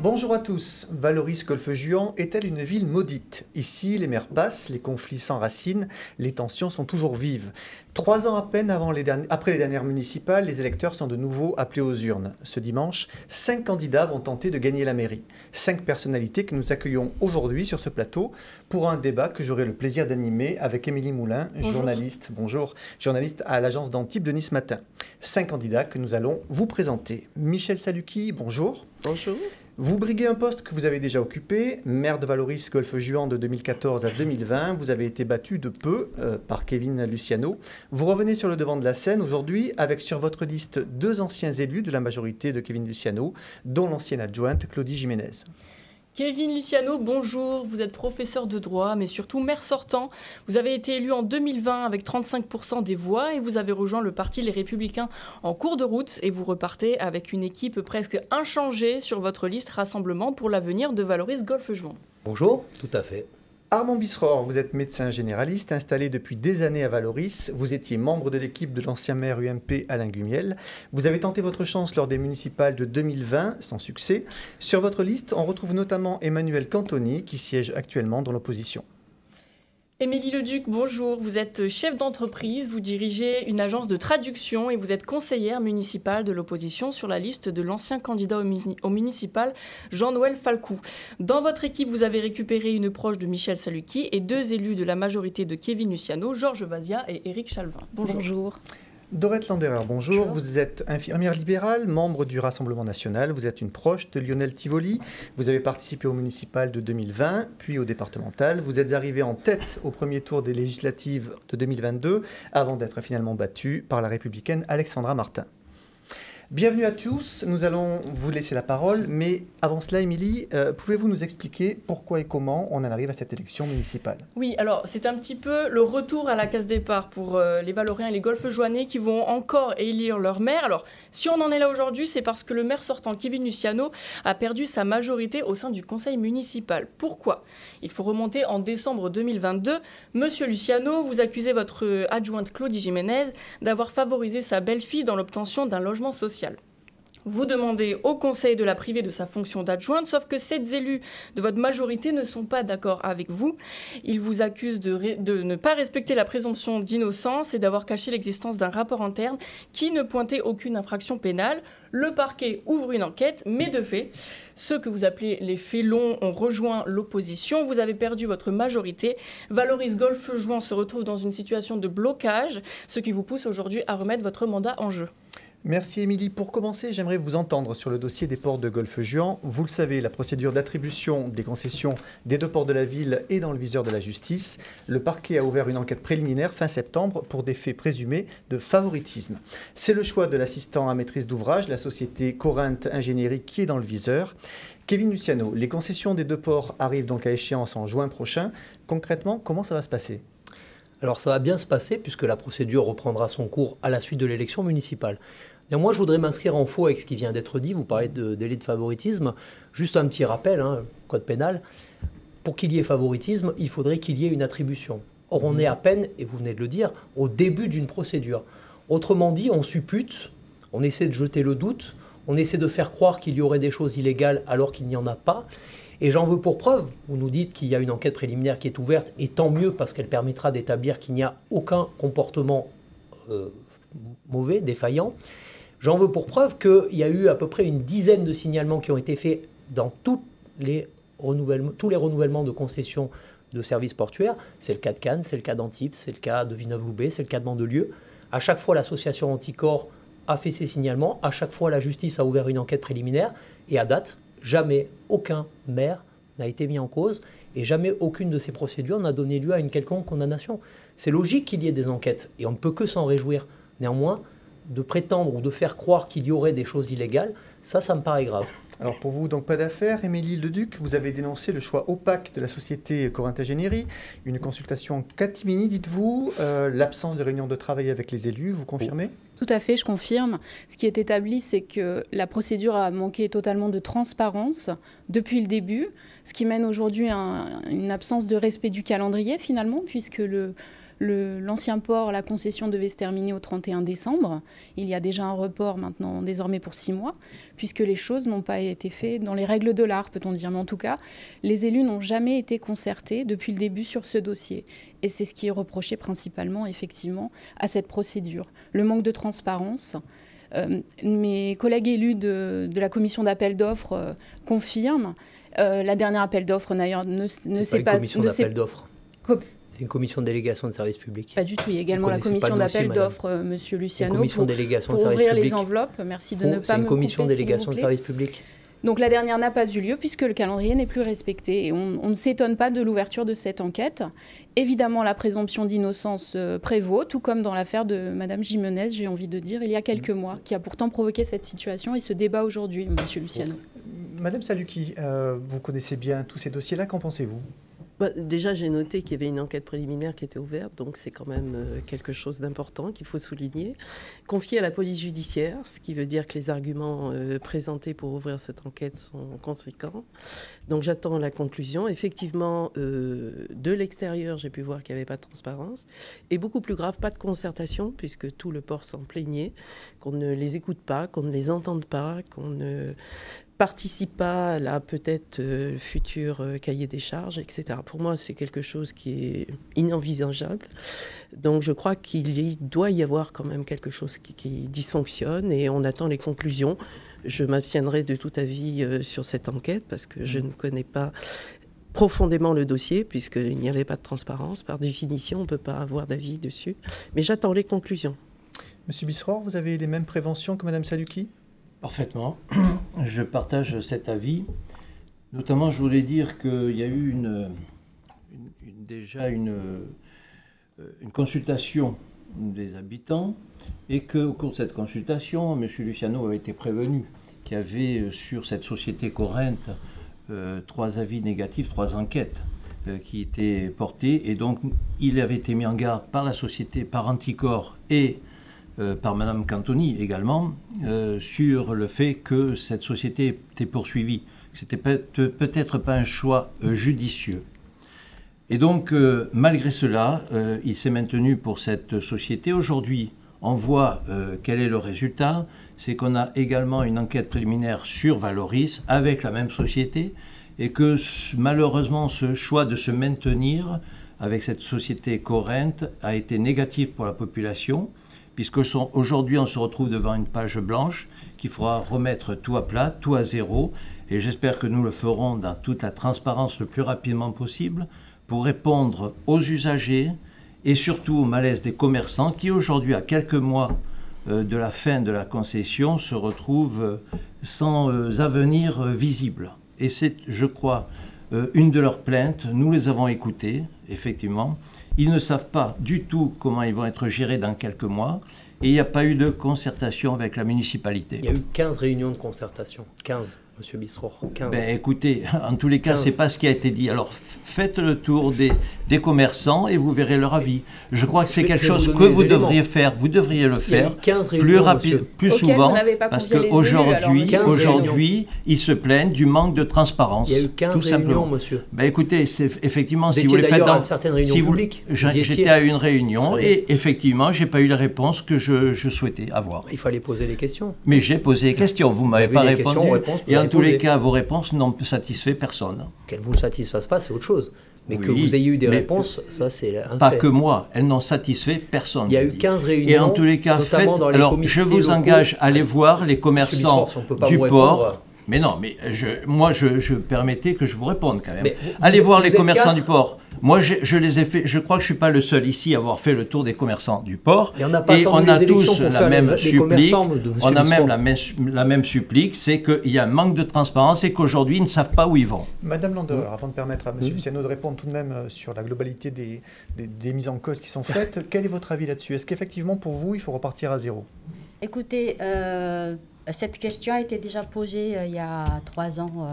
Bonjour à tous. Valoris-Golfe-Juan est-elle une ville maudite? Ici, les mers passent, les conflits s'enracinent, les tensions sont toujours vives. 3 ans à peine après les dernières municipales, les électeurs sont de nouveau appelés aux urnes. Ce dimanche, 5 candidats vont tenter de gagner la mairie. 5 personnalités que nous accueillons aujourd'hui sur ce plateau pour un débat que j'aurai le plaisir d'animer avec Émilie Moulin, journaliste à l'agence d'Antibes de Nice Matin. 5 candidats que nous allons vous présenter. Michel Saluki, bonjour. Bonjour. Vous briguez un poste que vous avez déjà occupé, maire de Valoris-Golfe-Juan de 2014 à 2020. Vous avez été battu de peu par Kevin Luciano. Vous revenez sur le devant de la scène aujourd'hui avec sur votre liste 2 anciens élus de la majorité de Kevin Luciano, dont l'ancienne adjointe Claudie Jiménez. Kevin Luciano, bonjour. Vous êtes professeur de droit, mais surtout maire sortant. Vous avez été élu en 2020 avec 35% des voix et vous avez rejoint le parti Les Républicains en cours de route et vous repartez avec une équipe presque inchangée sur votre liste Rassemblement pour l'avenir de Valoris-Golfe-Juan. Bonjour, tout à fait. Armand Bisseror, vous êtes médecin généraliste installé depuis des années à Valoris. Vous étiez membre de l'équipe de l'ancien maire UMP Alain Gumiel. Vous avez tenté votre chance lors des municipales de 2020, sans succès. Sur votre liste, on retrouve notamment Emmanuel Cantoni, qui siège actuellement dans l'opposition. Émilie Leduc, bonjour. Vous êtes chef d'entreprise, vous dirigez une agence de traduction et vous êtes conseillère municipale de l'opposition sur la liste de l'ancien candidat au municipal, Jean-Noël Falcou. Dans votre équipe, vous avez récupéré une proche de Michel Saluki et 2 élus de la majorité de Kevin Luciano, Georges Vazia et Éric Chalvin. Bonjour. Bonjour. Dorette Landerer, bonjour. Vous êtes infirmière libérale, membre du Rassemblement national. Vous êtes une proche de Lionel Tivoli. Vous avez participé au municipal de 2020, puis au départemental. Vous êtes arrivé en tête au premier tour des législatives de 2022, avant d'être finalement battu par la républicaine Alexandra Martin. Bienvenue à tous, nous allons vous laisser la parole, mais avant cela, Émilie, pouvez-vous nous expliquer pourquoi et comment on en arrive à cette élection municipale? Oui, alors c'est un petit peu le retour à la case départ pour les Valoriens et les Golfe-Juanais qui vont encore élire leur maire. Alors, si on en est là aujourd'hui, c'est parce que le maire sortant, Kevin Luciano, a perdu sa majorité au sein du conseil municipal. Pourquoi? Il faut remonter en décembre 2022. Monsieur Luciano, vous accusez votre adjointe Claudie Jiménez d'avoir favorisé sa belle-fille dans l'obtention d'un logement social. Vous demandez au conseil de la priver de sa fonction d'adjointe, sauf que 7 élus de votre majorité ne sont pas d'accord avec vous. Ils vous accusent de ne pas respecter la présomption d'innocence et d'avoir caché l'existence d'un rapport interne qui ne pointait aucune infraction pénale. Le parquet ouvre une enquête, mais de fait, ceux que vous appelez les félons ont rejoint l'opposition. Vous avez perdu votre majorité. Valoris-Golfe-Juan se retrouve dans une situation de blocage, ce qui vous pousse aujourd'hui à remettre votre mandat en jeu. Merci Émilie. Pour commencer, j'aimerais vous entendre sur le dossier des ports de Golfe-Juan. Vous le savez, la procédure d'attribution des concessions des 2 ports de la ville est dans le viseur de la justice. Le parquet a ouvert une enquête préliminaire fin septembre pour des faits présumés de favoritisme. C'est le choix de l'assistant à maîtrise d'ouvrage, la société Corinthe Ingénierie, qui est dans le viseur. Kevin Luciano, les concessions des 2 ports arrivent donc à échéance en juin prochain. Concrètement, comment ça va se passer ? Alors ça va bien se passer puisque la procédure reprendra son cours à la suite de l'élection municipale. Moi, je voudrais m'inscrire en faux avec ce qui vient d'être dit. Vous parlez de délit de favoritisme. Juste un petit rappel, code pénal. Pour qu'il y ait favoritisme, il faudrait qu'il y ait une attribution. Or, on est à peine, et vous venez de le dire, au début d'une procédure. Autrement dit, on suppute, on essaie de jeter le doute, on essaie de faire croire qu'il y aurait des choses illégales alors qu'il n'y en a pas. Et j'en veux pour preuve, vous nous dites qu'il y a une enquête préliminaire qui est ouverte, et tant mieux parce qu'elle permettra d'établir qu'il n'y a aucun comportement mauvais, défaillant. J'en veux pour preuve qu'il y a eu à peu près une dizaine de signalements qui ont été faits dans tous les renouvellements de concessions de services portuaires. C'est le cas de Cannes, c'est le cas d'Antibes, c'est le cas de Villeneuve-Loubet, c'est le cas de Mandelieu. À chaque fois, l'association Anticorps a fait ses signalements. À chaque fois, la justice a ouvert une enquête préliminaire. Et à date, jamais aucun maire n'a été mis en cause et jamais aucune de ces procédures n'a donné lieu à une quelconque condamnation. C'est logique qu'il y ait des enquêtes et on ne peut que s'en réjouir. Néanmoins, de prétendre ou de faire croire qu'il y aurait des choses illégales, ça me paraît grave. Alors pour vous, donc pas d'affaire. Émilie Leduc, vous avez dénoncé le choix opaque de la société Corinthe Ingénierie, une consultation en catimini, dites-vous, l'absence de réunion de travail avec les élus, vous confirmez ? Tout à fait, je confirme. Ce qui est établi, c'est que la procédure a manqué totalement de transparence depuis le début, ce qui mène aujourd'hui à une absence de respect du calendrier finalement, puisque le L'ancien port, la concession devait se terminer au 31 décembre. Il y a déjà un report maintenant, désormais pour 6 mois, puisque les choses n'ont pas été faites dans les règles de l'art, peut-on dire. Mais en tout cas, les élus n'ont jamais été concertés depuis le début sur ce dossier. Et c'est ce qui est reproché principalement, effectivement, à cette procédure. Le manque de transparence. Mes collègues élus de la commission d'appel d'offres confirment. La dernière appel d'offres, d'ailleurs, ne s'est pas... Une commission d'appel d'offres. C'est une commission de délégation de services publics. Pas du tout. Il y a également la commission d'appel d'offres, Monsieur Luciano, pour ouvrir les enveloppes. Merci de ne pas me couper, c'est une commission de délégation de services publics. Donc la dernière n'a pas eu lieu puisque le calendrier n'est plus respecté. Et on ne s'étonne pas de l'ouverture de cette enquête. Évidemment, la présomption d'innocence prévaut, tout comme dans l'affaire de Madame Jimenez, j'ai envie de dire, il y a quelques mois, qui a pourtant provoqué cette situation et ce débat aujourd'hui, Monsieur Luciano. Madame Salucchi, vous connaissez bien tous ces dossiers-là, qu'en pensez-vous ? Déjà, j'ai noté qu'il y avait une enquête préliminaire qui était ouverte, donc c'est quand même quelque chose d'important qu'il faut souligner. Confiée à la police judiciaire, ce qui veut dire que les arguments présentés pour ouvrir cette enquête sont conséquents. Donc j'attends la conclusion. Effectivement, de l'extérieur, j'ai pu voir qu'il n'y avait pas de transparence. Et beaucoup plus grave, pas de concertation, puisque tout le port s'en plaignait, qu'on ne les écoute pas, qu'on ne les entende pas, qu'on ne participe pas à la peut-être futur cahier des charges, etc. Pour moi, c'est quelque chose qui est inenvisageable. Donc je crois qu'il doit y avoir quand même quelque chose qui dysfonctionne et on attend les conclusions. Je m'abstiendrai de tout avis sur cette enquête parce que je ne connais pas profondément le dossier puisqu'il n'y avait pas de transparence. Par définition, on ne peut pas avoir d'avis dessus. Mais j'attends les conclusions. Monsieur Bisseror, vous avez les mêmes préventions que Madame Salucchi ? Parfaitement. Je partage cet avis. Notamment, je voulais dire qu'il y a eu déjà une consultation des habitants et qu'au cours de cette consultation, M. Luciano avait été prévenu qu'il y avait sur cette société Corrente 3 avis négatifs, 3 enquêtes qui étaient portées. Et donc, il avait été mis en garde par la société, par Anticor et par Mme Cantoni également, sur le fait que cette société était poursuivie. C'était peut-être pas un choix judicieux. Et donc, malgré cela, il s'est maintenu pour cette société. Aujourd'hui, on voit quel est le résultat. C'est qu'on a également une enquête préliminaire sur Valoris avec la même société et que malheureusement, ce choix de se maintenir avec cette société Corrente a été négatif pour la population, puisque aujourd'hui on se retrouve devant une page blanche qu'il faudra remettre tout à plat, tout à zéro, et j'espère que nous le ferons dans toute la transparence le plus rapidement possible pour répondre aux usagers et surtout au malaise des commerçants qui aujourd'hui, à quelques mois de la fin de la concession, se retrouvent sans avenir visible. Et c'est, je crois, une de leurs plaintes. Nous les avons écoutées, effectivement. Ils ne savent pas du tout comment ils vont être gérés dans quelques mois. Et il n'y a pas eu de concertation avec la municipalité. Il y a eu 15 réunions de concertation. 15, M. Bisseror. 15. Ben, écoutez, en tous les cas, ce n'est pas ce qui a été dit. Alors, faites le tour des commerçants et vous verrez leur avis. Je crois que c'est quelque chose que vous devriez faire. Vous devriez le faire plus rapide, plus souvent, parce qu'aujourd'hui, ils se plaignent du manque de transparence. Il y a eu 15 réunions, monsieur. Ben, écoutez, effectivement, si vous les faites dans certaines réunions publiques, j'étais à une réunion et effectivement, j'ai pas eu la réponse que je souhaitais avoir. Il fallait poser les questions. Mais j'ai posé les questions. Vous m'avez pas répondu. Et en tous les cas, vos réponses n'ont satisfait personne. Qu'elles ne vous satisfassent pas, c'est autre chose. Mais oui, que vous ayez eu des réponses, ça c'est un pas fait. Pas que moi, elles n'ont satisfait personne. Il y a eu 15 réunions, et en tous les cas, alors je vous engage à aller voir les commerçants du port. Mais non, mais moi je permettais que je vous réponde quand même. Allez voir les commerçants du port. Moi, je les ai fait. Je crois que je ne suis pas le seul ici à avoir fait le tour des commerçants du port. Et on a tous la même supplique. On a même la même supplique, c'est qu'il y a un manque de transparence et qu'aujourd'hui, ils ne savent pas où ils vont. Madame Landauer, avant de permettre à M. Luciano de répondre tout de même sur la globalité des mises en cause qui sont faites, quel est votre avis là-dessus? Est-ce qu'effectivement, pour vous, il faut repartir à zéro? Écoutez, cette question a été déjà posée il y a 3 ans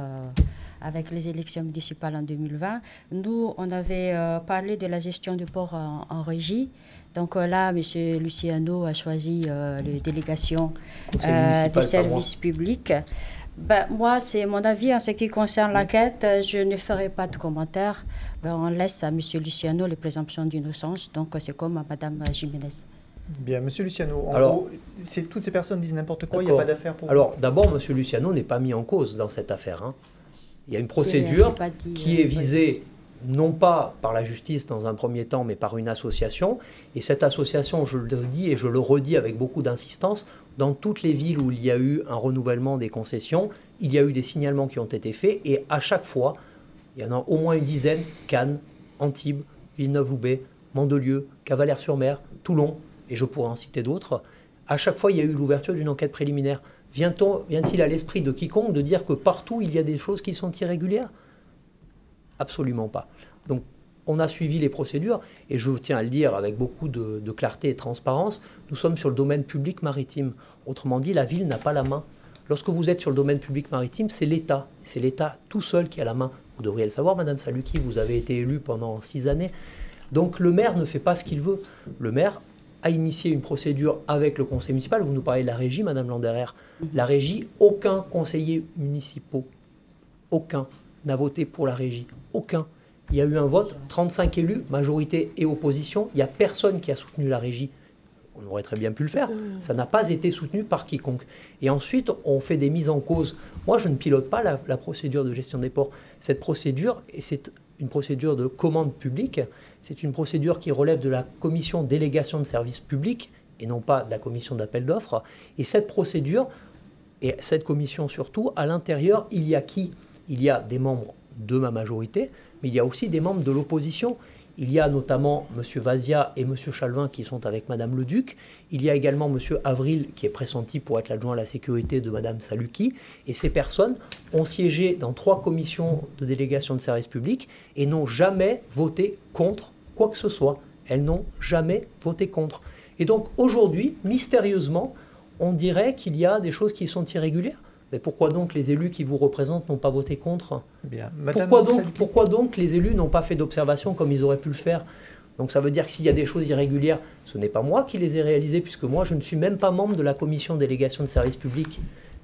avec les élections municipales en 2020. Nous, on avait parlé de la gestion du port en régie. Donc là, M. Luciano a choisi les délégations des services publics. Ben, moi, c'est mon avis en ce qui concerne l'enquête. Je ne ferai pas de commentaires. Ben, on laisse à M. Luciano les présomptions d'innocence. Donc c'est comme à Mme Jiménez. Bien, Monsieur Luciano, en gros, toutes ces personnes disent n'importe quoi, il n'y a pas d'affaire pour vous. Alors, d'abord, Monsieur Luciano n'est pas mis en cause dans cette affaire. Hein. Il y a une procédure qui est visée non pas par la justice dans un premier temps, mais par une association. Et cette association, je le dis et je le redis avec beaucoup d'insistance, dans toutes les villes où il y a eu un renouvellement des concessions, il y a eu des signalements qui ont été faits. Et à chaque fois, il y en a au moins une dizaine, Cannes, Antibes, Villeneuve-Loubet, Mandelieu, Cavalère-sur-Mer, Toulon, et je pourrais en citer d'autres, à chaque fois, il y a eu l'ouverture d'une enquête préliminaire. Vient-il à l'esprit de quiconque de dire que partout, il y a des choses qui sont irrégulières? Absolument pas. Donc, on a suivi les procédures, et je tiens à le dire avec beaucoup de clarté et de transparence, nous sommes sur le domaine public maritime. Autrement dit, la ville n'a pas la main. Lorsque vous êtes sur le domaine public maritime, c'est l'État. C'est l'État tout seul qui a la main. Vous devriez le savoir, Madame Saluki, vous avez été élue pendant 6 années. Donc, le maire ne fait pas ce qu'il veut. Le maire a initié une procédure avec le conseil municipal. Vous nous parlez de la régie, Madame Landerer. La régie, aucun conseiller municipal, aucun n'a voté pour la régie. Aucun. Il y a eu un vote, 35 élus, majorité et opposition. Il n'y a personne qui a soutenu la régie. On aurait très bien pu le faire. Ça n'a pas été soutenu par quiconque. Et ensuite, on fait des mises en cause. Moi, je ne pilote pas la procédure de gestion des ports. Cette procédure, et c'est une procédure de commande publique, c'est une procédure qui relève de la commission délégation de services publics et non pas de la commission d'appel d'offres. Et cette procédure, et cette commission surtout, à l'intérieur, il y a qui? Il y a des membres de ma majorité, mais il y a aussi des membres de l'opposition. Il y a notamment M. Vazia et M. Chalvin qui sont avec Mme Leduc. Il y a également M. Avril qui est pressenti pour être l'adjoint à la sécurité de Mme Saluki. Et ces personnes ont siégé dans 3 commissions de délégation de services publics et n'ont jamais voté contre quoi que ce soit. Elles n'ont jamais voté contre. Et donc aujourd'hui, mystérieusement, on dirait qu'il y a des choses qui sont irrégulières. Mais pourquoi donc les élus qui vous représentent n'ont pas voté contre? Bien. Pourquoi donc les élus n'ont pas fait d'observation comme ils auraient pu le faire? Donc ça veut dire que s'il y a des choses irrégulières, ce n'est pas moi qui les ai réalisées, puisque moi je ne suis même pas membre de la commission délégation de services publics.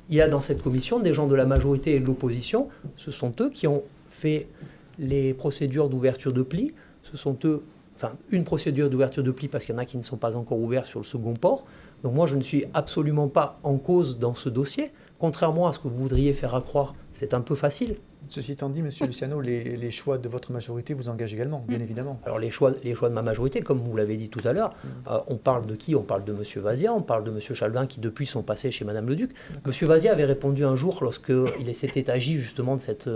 Il y a dans cette commission des gens de la majorité et de l'opposition. Ce sont eux qui ont fait les procédures d'ouverture de plis. Ce sont eux, enfin une procédure d'ouverture de plis parce qu'il y en a qui ne sont pas encore ouverts sur le second port. Donc moi je ne suis absolument pas en cause dans ce dossier. Contrairement à ce que vous voudriez faire accroire, c'est un peu facile. Ceci étant dit, M. Luciano, les choix de votre majorité vous engagent également, bien évidemment. Alors les choix de ma majorité, comme vous l'avez dit tout à l'heure, on parle de qui? On parle de M. Vazia, on parle de M. Chalvin qui depuis sont passés chez Mme Leduc. M. Vazia avait répondu un jour lorsqu'il s'était agi justement de cette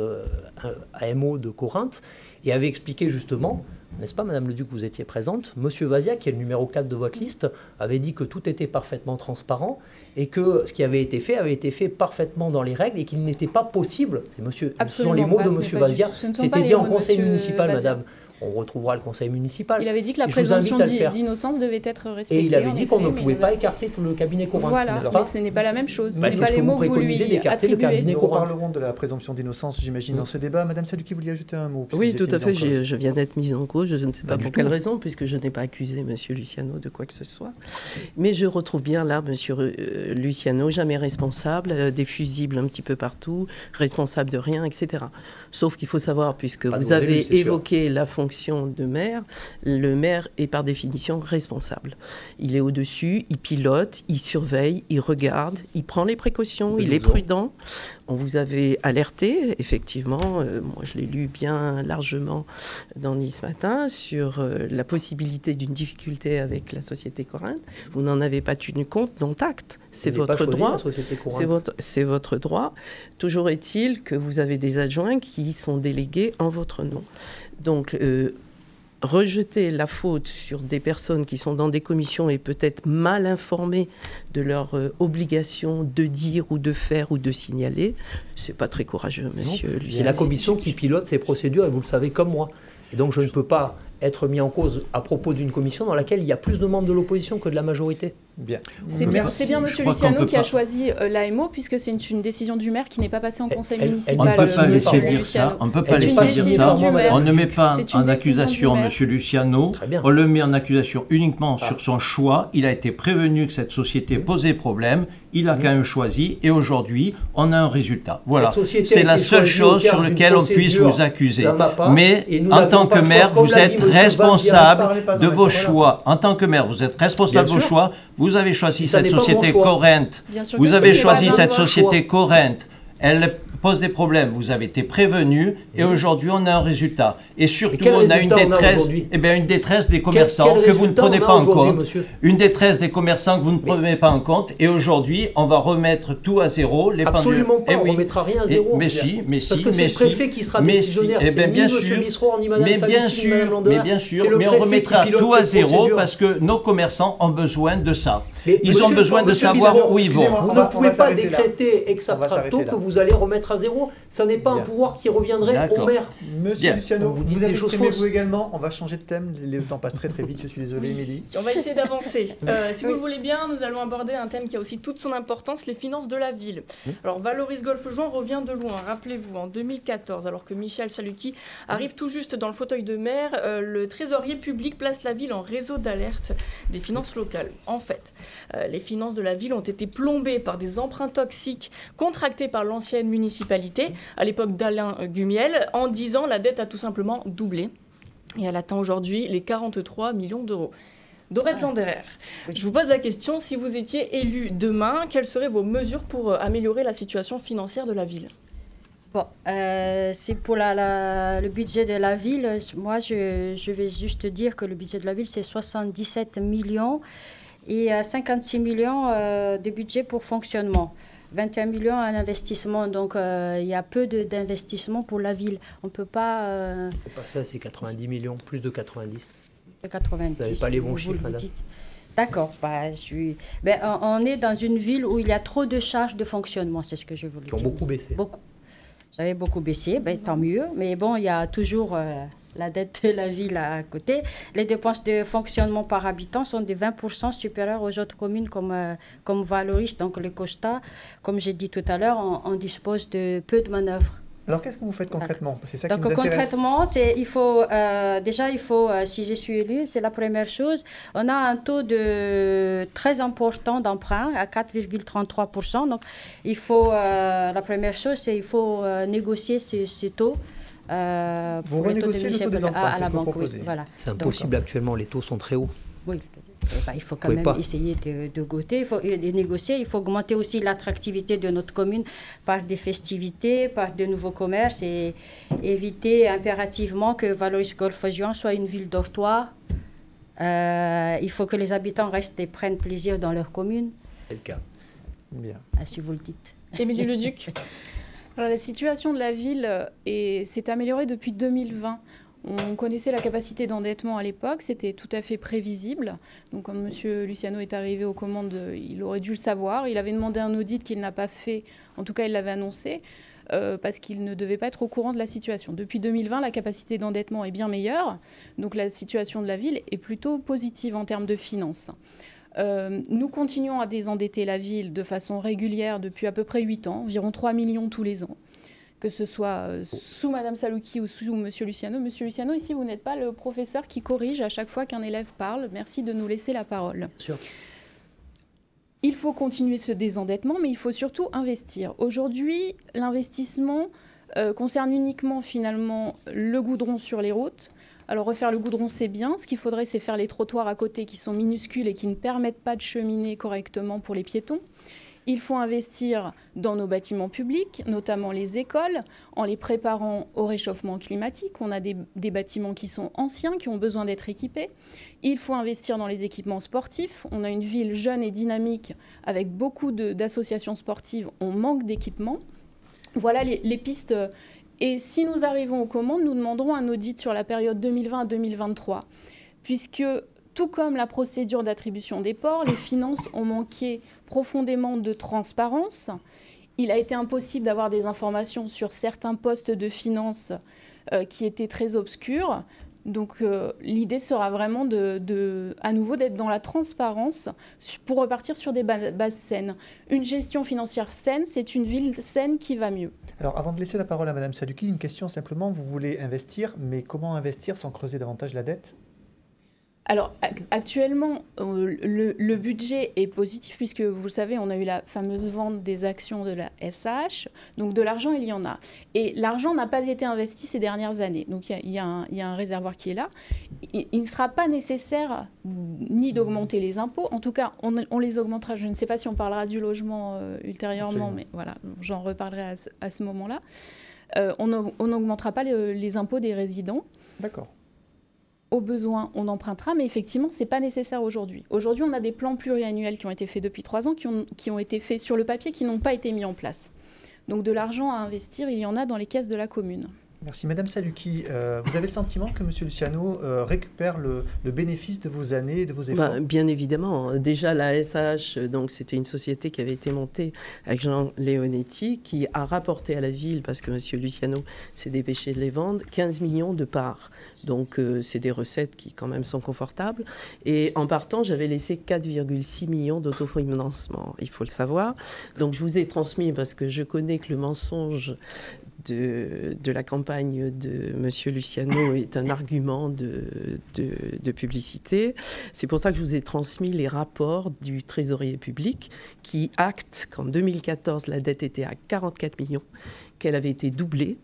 AMO de Corinthe et avait expliqué justement, n'est-ce pas Mme Leduc, vous étiez présente, M. Vazia, qui est le numéro 4 de votre liste, avait dit que tout était parfaitement transparent et que ce qui avait été fait parfaitement dans les règles et qu'il n'était pas possible, ce sont les mots de M. Vazia, c'était dit en conseil municipal, madame. On retrouvera le conseil municipal. Il avait dit que la présomption d'innocence devait être respectée. Et il avait dit qu'on ne pouvait pas écarter le cabinet Corinthe. Voilà, mais ce n'est pas la même chose. C'est ce que vous préconisez d'écarter le cabinet Corinthe. Nous reparlerons de la présomption d'innocence, j'imagine, dans ce débat. Madame Saluki, vous vouliez ajouter un mot? Oui, tout à fait. Je viens d'être mise en cause. Je ne sais pas pour quelle raison, puisque je n'ai pas accusé M. Luciano de quoi que ce soit. Mais je retrouve bien là M. Luciano, jamais responsable, des fusibles un petit peu partout, responsable de rien, etc. Sauf qu'il faut savoir, puisque vous avez évoqué la fonction de maire, le maire est par définition responsable. Il est au-dessus, il pilote, il surveille, il regarde, il prend les précautions, il est prudent. On vous avait alerté, effectivement, moi je l'ai lu bien largement dans Nice Matin, sur la possibilité d'une difficulté avec la société Corinthe. Vous n'en avez pas tenu compte, dont acte. C'est votre droit. C'est votre droit. Toujours est-il que vous avez des adjoints qui sont délégués en votre nom. Donc, rejeter la faute sur des personnes qui sont dans des commissions et peut-être mal informées de leur obligation de dire ou de faire ou de signaler, c'est pas très courageux, monsieur Luciano. C'est la commission qui pilote ces procédures et vous le savez comme moi. Et donc je ne peux pas être mis en cause à propos d'une commission dans laquelle il y a plus de membres de l'opposition que de la majorité. Bien. C'est bien M. Luciano qui a choisi l'AMO, puisque c'est une décision du maire qui n'est pas passée en conseil municipal. On ne peut pas laisser dire ça. On ne peut pas laisser dire ça. On ne met pas en accusation M. Luciano. On le met en accusation uniquement sur son choix. Il a été prévenu que cette société posait problème. Il a quand même choisi. Et aujourd'hui, on a un résultat. Voilà. C'est la seule chose sur laquelle on puisse vous accuser. Mais en tant que maire, vous êtes responsable de vos choix. En tant que maire, vous êtes responsable de vos choix. Vous avez choisi cette société Corrent. Vous avez choisi cette société Corrent. Elle pose des problèmes. Vous avez été prévenu et aujourd'hui on a un résultat. Et surtout on a une détresse, une détresse des commerçants que vous ne prenez pas en compte. Une détresse des commerçants que vous ne prenez pas en compte. Et aujourd'hui on va remettre tout à zéro. Absolument pas. On ne remettra rien à zéro. Mais si. Parce que c'est le préfet qui sera décisionnaire. C'est ni M. Misroir ni Mme Saluki ni Mme Landeur. Mais on remettra tout à zéro parce que nos commerçants ont besoin de ça. Ils ont besoin de savoir où ils vont. Vous ne pouvez pas décréter ex abstracto que vous allez remettre à zéro. Ça n'est pas un pouvoir qui reviendrait au maire. Monsieur Luciano, vous avez exprimé vous également. On va changer de thème. Le temps passe très très vite. Je suis désolé, Émilie. On va essayer d'avancer. Si vous le voulez bien, nous allons aborder un thème qui a aussi toute son importance, les finances de la ville. Alors, Valoris Golfe-Juan revient de loin. Rappelez-vous, en 2014, alors que Michel Saluki arrive tout juste dans le fauteuil de maire, le trésorier public place la ville en réseau d'alerte des finances locales. En fait, les finances de la ville ont été plombées par des emprunts toxiques contractés par l'ancienne municipalité, à l'époque d'Alain Gumiel. En 10 ans, la dette a tout simplement doublé et elle atteint aujourd'hui les 43 millions d'euros. Dorette Landerer, je vous pose la question, si vous étiez élu demain, quelles seraient vos mesures pour améliorer la situation financière de la ville ? Bon, c'est pour le budget de la ville. Moi, je vais juste dire que le budget de la ville, c'est 77 millions et 56 millions de budget pour fonctionnement. 21 millions en investissement, donc il y a peu d'investissement pour la ville. On ne peut pas... C'est pas ça, c'est 90 millions, plus de 90. De 90. Vous n'avez pas les bons chiffres, madame. D'accord. On est dans une ville où il y a trop de charges de fonctionnement, c'est ce que je voulais dire. Qui ont beaucoup baissé. Beaucoup. Ça avait beaucoup baissé, tant mieux. Mais bon, il y a toujours... la dette de la ville à côté. Les dépenses de fonctionnement par habitant sont de 20% supérieures aux autres communes comme Valoris. Donc le COSTA, comme j'ai dit tout à l'heure, on dispose de peu de manœuvres. Alors qu'est-ce que vous faites concrètement ? C'est ça qui Donc nous intéresse. concrètement, il faut, si je suis élue, c'est la première chose. On a un taux très important d'emprunt à 4,33%. Donc il faut, la première chose, c'est qu'il faut négocier ce taux. Vous renégociez le taux des emprunts, c'est ce que vous proposez. Oui, voilà. C'est impossible actuellement, les taux sont très hauts. Oui, il faut quand même essayer de goûter, il faut négocier, il faut augmenter aussi l'attractivité de notre commune par des festivités, par de nouveaux commerces et éviter impérativement que Valoris Golfe-Juan soit une ville dortoir. Il faut que les habitants restent et prennent plaisir dans leur commune. C'est le cas. Bien. Si vous le dites. Émilie Leduc. Alors, la situation de la ville s'est améliorée depuis 2020. On connaissait la capacité d'endettement à l'époque, c'était tout à fait prévisible. Donc quand M. Luciano est arrivé aux commandes, il aurait dû le savoir. Il avait demandé un audit qu'il n'a pas fait, en tout cas il l'avait annoncé, parce qu'il ne devait pas être au courant de la situation. Depuis 2020, la capacité d'endettement est bien meilleure, donc la situation de la ville est plutôt positive en termes de finances. Nous continuons à désendetter la ville de façon régulière depuis à peu près 8 ans, environ 3 millions tous les ans, que ce soit sous Mme Saluki ou sous M. Luciano. M. Luciano, ici, vous n'êtes pas le professeur qui corrige à chaque fois qu'un élève parle. Merci de nous laisser la parole. Bien sûr. Il faut continuer ce désendettement, mais il faut surtout investir. Aujourd'hui, l'investissement concerne uniquement, finalement, le goudron sur les routes. Alors refaire le goudron, c'est bien. Ce qu'il faudrait, c'est faire les trottoirs à côté qui sont minuscules et qui ne permettent pas de cheminer correctement pour les piétons. Il faut investir dans nos bâtiments publics, notamment les écoles, en les préparant au réchauffement climatique. On a des bâtiments qui sont anciens, qui ont besoin d'être équipés. Il faut investir dans les équipements sportifs. On a une ville jeune et dynamique avec beaucoup d'associations sportives. On manque d'équipements. Voilà les pistes. Et si nous arrivons aux commandes, nous demanderons un audit sur la période 2020 à 2023, puisque tout comme la procédure d'attribution des ports, les finances ont manqué profondément de transparence. Il a été impossible d'avoir des informations sur certains postes de finances qui étaient très obscurs. Donc l'idée sera vraiment à nouveau d'être dans la transparence pour repartir sur des bases saines. Une gestion financière saine, c'est une ville saine qui va mieux. Alors avant de laisser la parole à Madame Saluki, une question simplement, vous voulez investir, mais comment investir sans creuser davantage la dette ? Alors actuellement, le budget est positif puisque vous le savez, on a eu la fameuse vente des actions de la SH, donc de l'argent il y en a. Et l'argent n'a pas été investi ces dernières années, donc il y a un réservoir qui est là. Il ne sera pas nécessaire ni d'augmenter les impôts, en tout cas on les augmentera, je ne sais pas si on parlera du logement ultérieurement, absolument. Mais voilà, j'en reparlerai à ce moment-là. On n'augmentera pas les impôts des résidents. D'accord. Au besoin, on empruntera, mais effectivement, ce n'est pas nécessaire aujourd'hui. Aujourd'hui, on a des plans pluriannuels qui ont été faits depuis 3 ans, qui ont été faits sur le papier, qui n'ont pas été mis en place. Donc de l'argent à investir, il y en a dans les caisses de la commune. Merci. Madame Saluki, vous avez le sentiment que M. Luciano récupère le bénéfice de vos années et de vos efforts ? Bien évidemment. Déjà, la SH, donc, c'était une société qui avait été montée avec Jean Leonetti, qui a rapporté à la ville, parce que M. Luciano s'est dépêché de les vendre, 15 millions de parts. Donc, c'est des recettes qui, quand même, sont confortables. Et en partant, j'avais laissé 4,6 millions d'autofinancement, il faut le savoir. Donc, je vous ai transmis, parce que je connais que le mensonge de la campagne de M. Luciano est un argument de publicité. C'est pour ça que je vous ai transmis les rapports du trésorier public qui acte qu'en 2014, la dette était à 44 millions, qu'elle avait été doublée,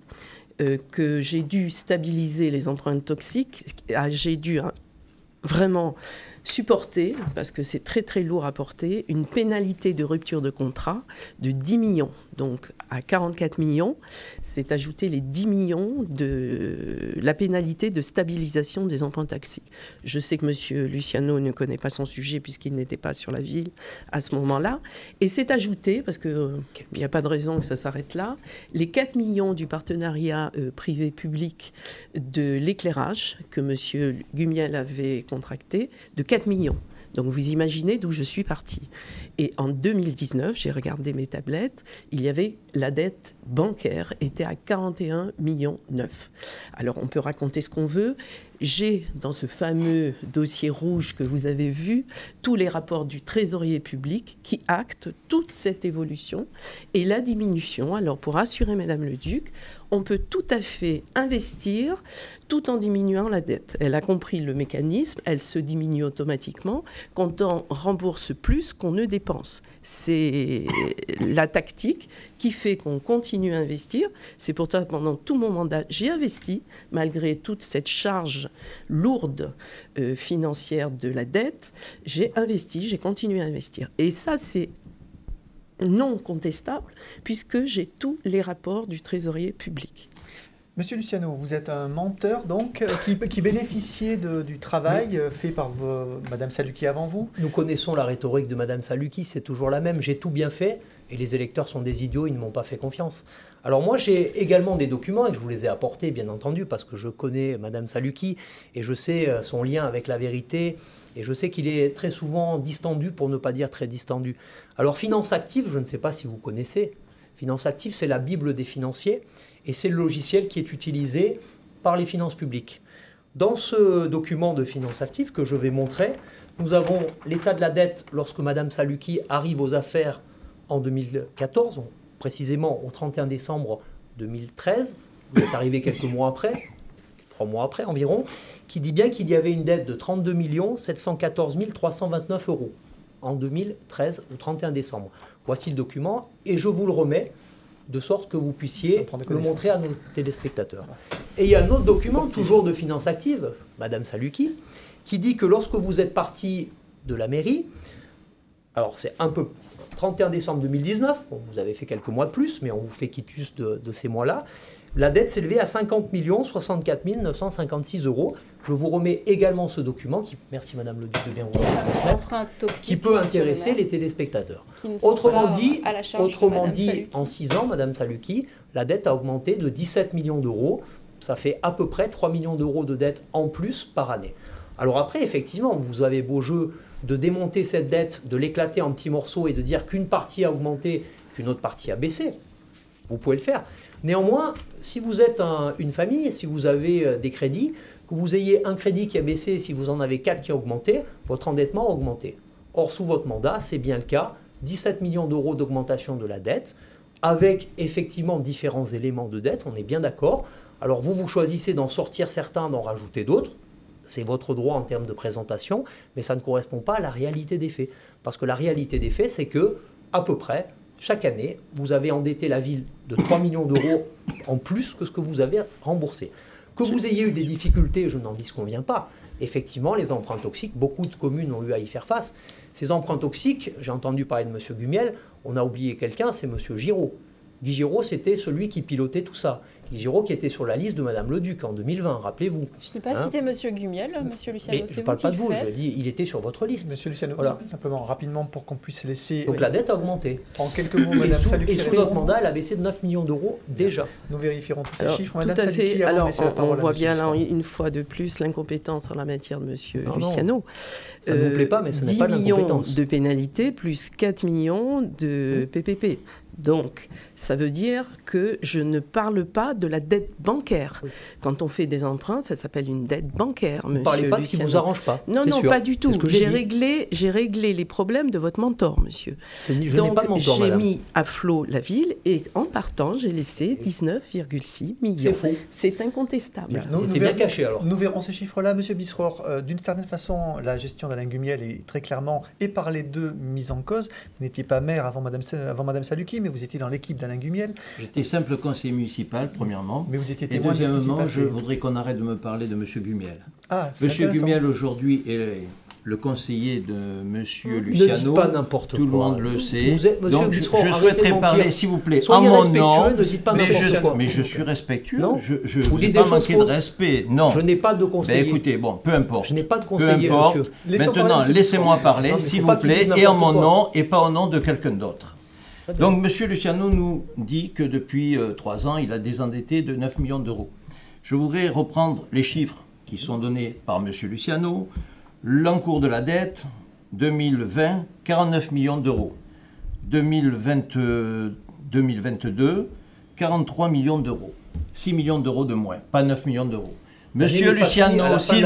que j'ai dû stabiliser les emprunts toxiques, j'ai dû vraiment supporter, parce que c'est très très lourd à porter, une pénalité de rupture de contrat de 10 millions. Donc à 44 millions, c'est ajouter les 10 millions de la pénalité de stabilisation des emprunts toxiques. Je sais que M. Luciano ne connaît pas son sujet puisqu'il n'était pas sur la ville à ce moment-là. Et c'est ajouté, parce qu'il n'y a pas de raison que ça s'arrête là, les 4 millions du partenariat privé-public de l'éclairage que M. Gumiel avait contracté, de 4 millions. Donc vous imaginez d'où je suis partie. Et en 2019, j'ai regardé mes tablettes, il y avait la dette bancaire était à 41,9 millions. Alors on peut raconter ce qu'on veut. J'ai dans ce fameux dossier rouge que vous avez vu tous les rapports du trésorier public qui actent toute cette évolution et la diminution. Alors pour assurer Madame le Duc, on peut tout à fait investir tout en diminuant la dette. Elle a compris le mécanisme, elle se diminue automatiquement quand on rembourse plus qu'on ne dépense. C'est la tactique qui fait qu'on continue à investir. C'est pour ça que pendant tout mon mandat, j'ai investi, malgré toute cette charge lourde financière de la dette. J'ai investi, j'ai continué à investir. Et ça, c'est non contestable, puisque j'ai tous les rapports du trésorier public. Monsieur Luciano, vous êtes un menteur donc qui bénéficiait du travail fait par Madame Saluki avant vous. Nous connaissons la rhétorique de Madame Saluki, c'est toujours la même. J'ai tout bien fait et les électeurs sont des idiots, ils ne m'ont pas fait confiance. Alors moi j'ai également des documents et je vous les ai apportés bien entendu parce que je connais Madame Saluki et je sais son lien avec la vérité et je sais qu'il est très souvent distendu pour ne pas dire très distendu. Alors Finance Active, je ne sais pas si vous connaissez. Finance Active, c'est la Bible des financiers. Et c'est le logiciel qui est utilisé par les finances publiques. Dans ce document de Finance Active que je vais montrer, nous avons l'état de la dette lorsque Madame Saluki arrive aux affaires en 2014, précisément au 31 décembre 2013. Vous êtes arrivé quelques mois après, 3 mois après environ, qui dit bien qu'il y avait une dette de 32 714 329 euros en 2013 au 31 décembre. Voici le document et je vous le remets de sorte que vous puissiez le montrer à nos téléspectateurs. Et il y a un autre document, toujours de Finance Active, Madame Saluki, qui dit que lorsque vous êtes parti de la mairie, alors c'est un peu 31 décembre 2019, bon, vous avez fait quelques mois de plus, mais on vous fait quitus de ces mois-là, la dette s'élevait à 50 64 956 euros. Je vous remets également ce document, qui, merci Madame le Duc de bien vouloir le transmettre, qui peut intéresser les téléspectateurs. Autrement dit, en 6 ans, Madame Saluki, la dette a augmenté de 17 millions d'euros. Ça fait à peu près 3 millions d'euros de dette en plus par année. Alors après, effectivement, vous avez beau jeu de démonter cette dette, de l'éclater en petits morceaux et de dire qu'une partie a augmenté, qu'une autre partie a baissé. Vous pouvez le faire. Néanmoins, si vous êtes une famille, si vous avez des crédits, Que vous ayez un crédit qui a baissé, si vous en avez 4 qui a augmenté, votre endettement a augmenté. Or, sous votre mandat, c'est bien le cas. 17 millions d'euros d'augmentation de la dette, avec effectivement différents éléments de dette, on est bien d'accord. Alors vous choisissez d'en sortir certains, d'en rajouter d'autres. C'est votre droit en termes de présentation, mais ça ne correspond pas à la réalité des faits. Parce que la réalité des faits, c'est que, à peu près, chaque année, vous avez endetté la ville de 3 millions d'euros en plus que ce que vous avez remboursé. Que vous ayez eu des difficultés, je n'en disconviens pas. Effectivement, les emprunts toxiques, beaucoup de communes ont eu à y faire face. Ces emprunts toxiques, j'ai entendu parler de M. Gumiel, on a oublié quelqu'un, c'est M. Giraud. Guy Giraud, c'était celui qui pilotait tout ça. Guy Giraud qui était sur la liste de Mme Leduc en 2020, rappelez-vous. Je n'ai pas cité M. Gumiel, M. Luciano. Mais je ne parle pas de vous, je dis il était sur votre liste. Monsieur Luciano, voilà. Simplement, rapidement, pour qu'on puisse laisser... Donc la dette a augmenté. En quelques mots, Mme Saluki. Et sous notre mandat, elle a baissé de 9 millions d'euros déjà. Nous vérifierons tous ces chiffres. Tout à fait. Alors, on voit bien là, une fois de plus, l'incompétence en la matière de M. Luciano. Ça ne vous plaît pas, mais ce n'est pas de l'incompétence. 10 millions de pénalités plus 4 millions de PPP. Donc, ça veut dire que je ne parle pas de la dette bancaire. Oui. Quand on fait des emprunts, ça s'appelle une dette bancaire, monsieur Luciano. Vous ne parlez pas de ce qui ne vous arrange pas. Non, non, pas du tout. J'ai réglé les problèmes de votre mentor, monsieur. Je n'ai pas de mentor, j'ai mis à flot la ville et en partant, j'ai laissé 19,6 millions. C'est faux. C'est incontestable. C'était bien caché, alors. Nous verrons ces chiffres-là. Monsieur Bisserohr, d'une certaine façon, la gestion d'Alain Gumiel est très clairement, et par les deux, mise en cause. Vous n'étiez pas maire avant Madame Saluki, mais vous étiez dans l'équipe d'Alain Gumiel. J'étais simple conseiller municipal, premièrement. Mais vous étiez témoin de ce qui s'est passé. Je voudrais qu'on arrête de me parler de M. Gumiel. Ah, M. Gumiel, aujourd'hui, est le conseiller de M. Luciano. Ne dites pas n'importe quoi. Tout le monde le sait. Vous êtes, donc, je souhaiterais parler, s'il vous plaît, en mon nom. Ne dites pas n'importe quoi. Mais je suis respectueux. Non. Je ne vais pas manquer de respect. Non. Je n'ai pas de conseiller. Ben, écoutez, bon, peu importe. Je n'ai pas de conseiller, monsieur. Maintenant, laissez-moi parler, s'il vous plaît, et en mon nom, et pas au nom de quelqu'un d'autre. Donc, M. Luciano nous dit que depuis 3 ans, il a désendetté de 9 millions d'euros. Je voudrais reprendre les chiffres qui sont donnés par M. Luciano. L'encours de la dette, 2020, 49 millions d'euros. 2022, 43 millions d'euros. 6 millions d'euros de moins, pas 9 millions d'euros. Monsieur Luciano, s'il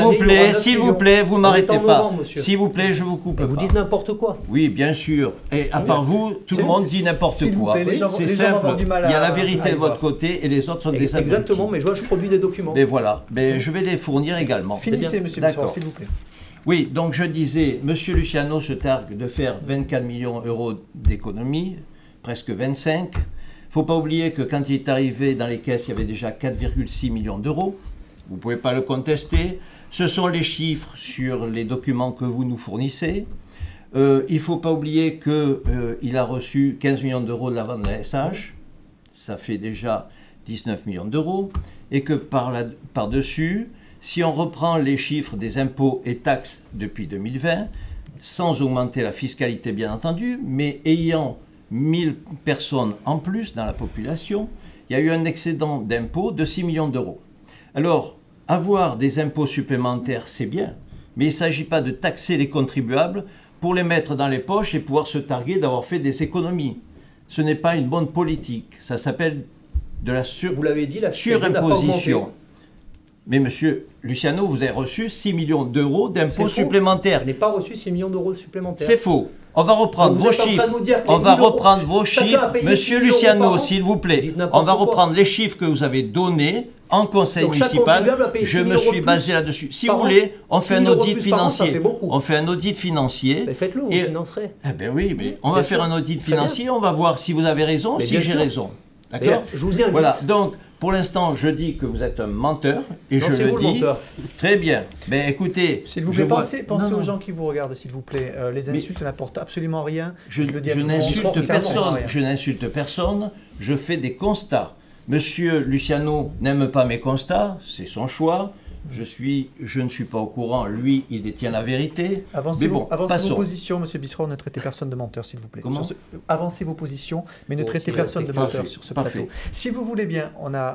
vous plaît, vous m'arrêtez pas. S'il vous plaît, je vous coupe pas. Vous dites n'importe quoi. Oui, bien sûr. Et à part vous, tout le monde dit n'importe quoi. C'est simple. Il y a la vérité de votre côté et les autres sont des abrutis. Exactement, mais je produis des documents. Mais voilà. Mais je vais les fournir également. Finissez, monsieur Bisserohr, s'il vous plaît. Oui, donc je disais, M. Luciano se targue de faire 24 millions d'euros d'économie, presque 25. Il ne faut pas oublier que quand il est arrivé dans les caisses, il y avait déjà 4,6 millions d'euros. Vous ne pouvez pas le contester. Ce sont les chiffres sur les documents que vous nous fournissez. Il ne faut pas oublier qu'il a reçu 15 millions d'euros de la vente de la SH. Ça fait déjà 19 millions d'euros. Et que par-dessus, si on reprend les chiffres des impôts et taxes depuis 2020, sans augmenter la fiscalité bien entendu, mais ayant 1000 personnes en plus dans la population, il y a eu un excédent d'impôts de 6 millions d'euros. Alors, avoir des impôts supplémentaires, c'est bien, mais il ne s'agit pas de taxer les contribuables pour les mettre dans les poches et pouvoir se targuer d'avoir fait des économies. Ce n'est pas une bonne politique, ça s'appelle de la Vous l'avez dit, la surimposition. Mais monsieur Luciano, vous avez reçu 6 millions d'euros d'impôts supplémentaires. Je n'ai pas reçu 6 millions d'euros supplémentaires. C'est faux. On va reprendre vos chiffres. On va reprendre vos chiffres. Monsieur Luciano, s'il vous plaît, on va reprendre les chiffres que vous avez donnés en conseil municipal. Je me suis basé là-dessus. Si vous voulez, on fait un audit financier. On fait un audit financier. Faites-le, vous financerez. Eh bien oui, mais on va faire un audit financier. On va voir si vous avez raison, si j'ai raison. D'accord ? Je vous invite. Voilà, donc... Pour l'instant, je dis que vous êtes un menteur, et non, je le dis. Très bien. Mais écoutez, s'il vous plaît, pensez aux gens qui vous regardent, s'il vous plaît. Les insultes n'apportent absolument rien. Je n'insulte personne. Je n'insulte personne. Je fais des constats. Monsieur Luciano n'aime pas mes constats, c'est son choix. Je ne suis pas au courant. Lui, il détient la vérité. Avancez vos positions, monsieur Bisserohr, ne traitez personne de menteur, s'il vous plaît. Avancez vos positions, mais ne traitez personne de menteur sur ce plateau. Si vous voulez bien,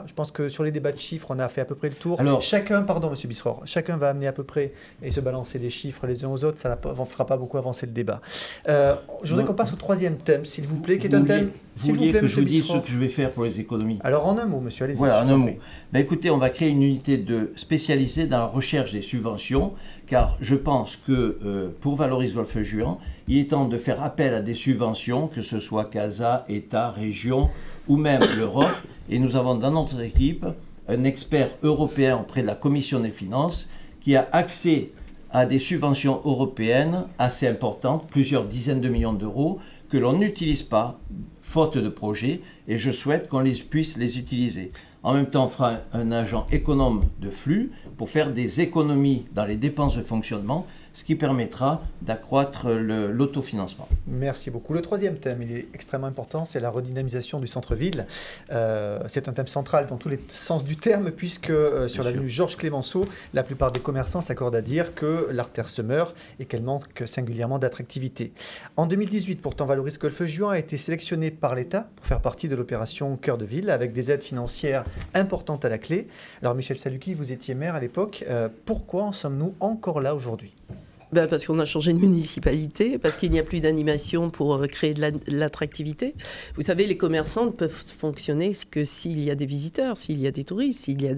je pense que sur les débats de chiffres, on a fait à peu près le tour. Alors, pardon, monsieur Bisserohr, chacun va amener à peu près et se balancer des chiffres les uns aux autres. Ça ne fera pas beaucoup avancer le débat. Je voudrais qu'on passe au troisième thème, s'il vous plaît, qui est un thème. Vous vouliez que je vous dise ce que je vais faire pour les économies. Alors en un mot, monsieur, allez-y. Voilà, en un mot. Ben, écoutez, on va créer une unité de spécialistes spécialisé dans la recherche des subventions, car je pense que pour Valoris Golfe-Juan, il est temps de faire appel à des subventions, que ce soit CASA, État, région ou même l'Europe. Et nous avons dans notre équipe un expert européen auprès de la Commission des finances qui a accès à des subventions européennes assez importantes, plusieurs dizaines de millions d'euros, que l'on n'utilise pas, faute de projet, et je souhaite qu'on puisse les utiliser. En même temps, on fera un agent économe de flux pour faire des économies dans les dépenses de fonctionnement, ce qui permettra d'accroître l'autofinancement. Merci beaucoup. Le troisième thème, il est extrêmement important, c'est la redynamisation du centre-ville. C'est un thème central dans tous les sens du terme, puisque sur l'avenue Georges Clemenceau, la plupart des commerçants s'accordent à dire que l'artère se meurt et qu'elle manque singulièrement d'attractivité. En 2018, pourtant, Valoris Golfe-Juan a été sélectionné par l'État pour faire partie de l'opération Cœur de Ville, avec des aides financières importantes à la clé. Alors Michel Saluki, vous étiez maire à l'époque. Pourquoi en sommes-nous encore là aujourd'hui ? Parce qu'on a changé de municipalité, parce qu'il n'y a plus d'animation pour créer de l'attractivité. Vous savez, les commerçants ne peuvent fonctionner que s'il y a des visiteurs, s'il y a des touristes, s'il y a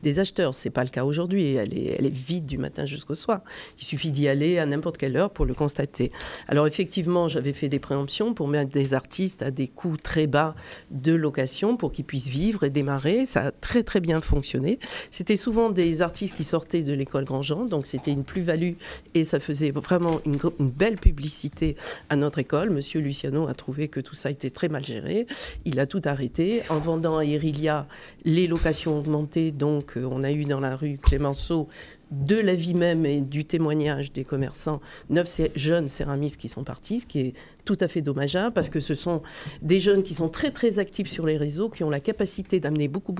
des acheteurs. Ce n'est pas le cas aujourd'hui. Elle est vide du matin jusqu'au soir. Il suffit d'y aller à n'importe quelle heure pour le constater. Alors effectivement, j'avais fait des préemptions pour mettre des artistes à des coûts très bas de location pour qu'ils puissent vivre et démarrer. Ça a très très bien fonctionné. C'était souvent des artistes qui sortaient de l'école Grandjean, donc c'était une plus-value et ça faisait vraiment une belle publicité à notre école. Monsieur Luciano a trouvé que tout ça était très mal géré. Il a tout arrêté. En vendant à Irilia, les locations ont augmenté. Donc, on a eu dans la rue Clemenceau, de la vie même et du témoignage des commerçants, 9 jeunes céramistes qui sont partis, ce qui est tout à fait dommageable parce que ce sont des jeunes qui sont très très actifs sur les réseaux, qui ont la capacité d'amener beaucoup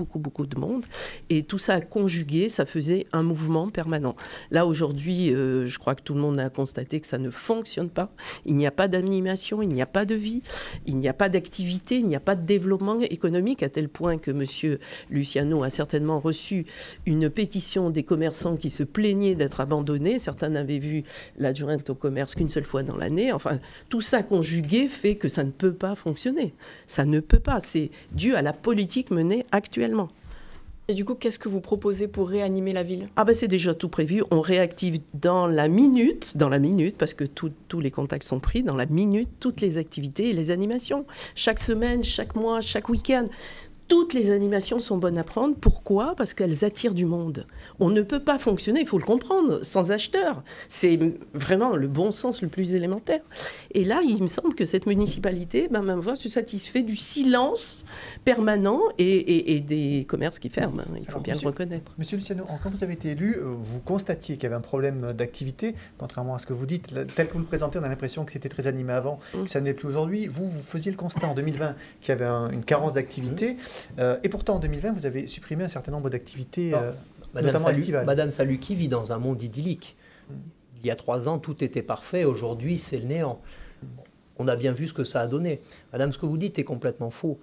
de monde, et tout ça conjugué, ça faisait un mouvement permanent. Là aujourd'hui, je crois que tout le monde a constaté que ça ne fonctionne pas. Il n'y a pas d'animation, il n'y a pas de vie, il n'y a pas d'activité, il n'y a pas de développement économique, à tel point que monsieur Luciano a certainement reçu une pétition des commerçants qui se plaignaient d'être abandonnés. Certains n'avaient vu l'adjointe au commerce qu'une seule fois dans l'année. Enfin, tout ça conjugué fait que ça ne peut pas fonctionner. Ça ne peut pas. C'est dû à la politique menée actuellement. Et du coup, qu'est-ce que vous proposez pour réanimer la ville ? C'est déjà tout prévu. On réactive dans la minute, parce que tous les contacts sont pris, dans la minute, toutes les activités et les animations. Chaque semaine, chaque mois, chaque week-end. Toutes les animations sont bonnes à prendre. Pourquoi ? Parce qu'elles attirent du monde. On ne peut pas fonctionner, il faut le comprendre, sans acheteurs. C'est vraiment le bon sens le plus élémentaire. Et là, il me semble que cette municipalité, ma voix se satisfait du silence permanent et des commerces qui ferment. Il faut bien le reconnaître. Monsieur Luciano, quand vous avez été élu, vous constatiez qu'il y avait un problème d'activité, contrairement à ce que vous dites. Tel que vous le présentez, on a l'impression que c'était très animé avant, que ça n'est plus aujourd'hui. Vous faisiez le constat en 2020 qu'il y avait une carence d'activité. Et pourtant, en 2020, vous avez supprimé un certain nombre d'activités, notamment estivales. Madame Saluki vit dans un monde idyllique. Il y a 3 ans, tout était parfait. Aujourd'hui, c'est le néant. On a bien vu ce que ça a donné. Madame, ce que vous dites est complètement faux.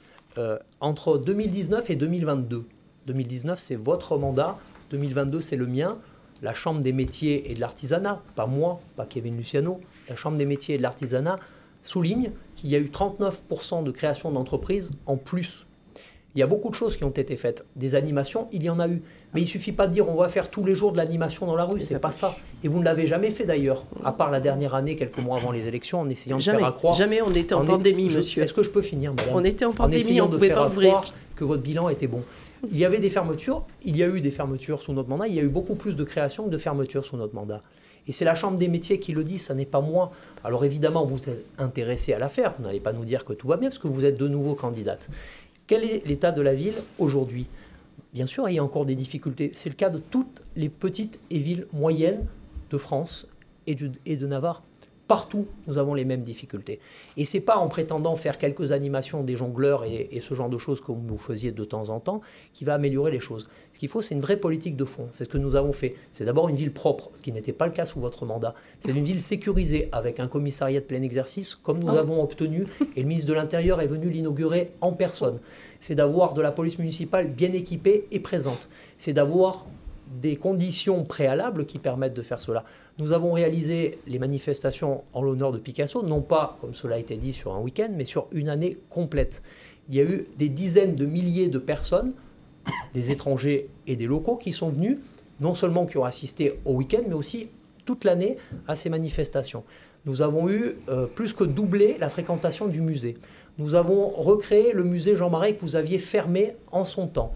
Entre 2019 et 2022, 2019, c'est votre mandat. 2022, c'est le mien. La Chambre des métiers et de l'artisanat, pas moi, pas Kevin Luciano, la Chambre des métiers et de l'artisanat souligne qu'il y a eu 39% de création d'entreprises en plus. Il y a beaucoup de choses qui ont été faites. Des animations, il y en a eu. Mais il ne suffit pas de dire on va faire tous les jours de l'animation dans la rue. C'est pas ça. Et vous ne l'avez jamais fait d'ailleurs, à part la dernière année, quelques mois avant les élections, en essayant de faire accroire. Jamais, on était en pandémie, monsieur. Est-ce que je peux finir, madame ? On était en pandémie, on ne pouvait pas ouvrir. Que votre bilan était bon. Il y avait des fermetures, il y a eu des fermetures sous notre mandat, il y a eu beaucoup plus de créations que de fermetures sous notre mandat. Et c'est la Chambre des métiers qui le dit, ça n'est pas moi. Alors évidemment, vous êtes intéressé à l'affaire, vous n'allez pas nous dire que tout va bien, parce que vous êtes de nouveau candidate. Quel est l'état de la ville aujourd'hui ? Bien sûr, il y a encore des difficultés. C'est le cas de toutes les petites et villes moyennes de France et de Navarre. Partout, nous avons les mêmes difficultés. Et ce n'est pas en prétendant faire quelques animations des jongleurs et ce genre de choses comme vous faisiez de temps en temps qui va améliorer les choses. Ce qu'il faut, c'est une vraie politique de fond. C'est ce que nous avons fait. C'est d'abord une ville propre, ce qui n'était pas le cas sous votre mandat. C'est une ville sécurisée avec un commissariat de plein exercice, comme nous avons obtenu, et le ministre de l'Intérieur est venu l'inaugurer en personne. C'est d'avoir de la police municipale bien équipée et présente. C'est d'avoir des conditions préalables qui permettent de faire cela. Nous avons réalisé les manifestations en l'honneur de Picasso, non pas, comme cela a été dit, sur un week-end, mais sur une année complète. Il y a eu des dizaines de milliers de personnes, des étrangers et des locaux, qui sont venus non seulement qui ont assisté au week-end, mais aussi toute l'année à ces manifestations. Nous avons eu plus que doublé la fréquentation du musée. Nous avons recréé le musée Jean Marais que vous aviez fermé en son temps.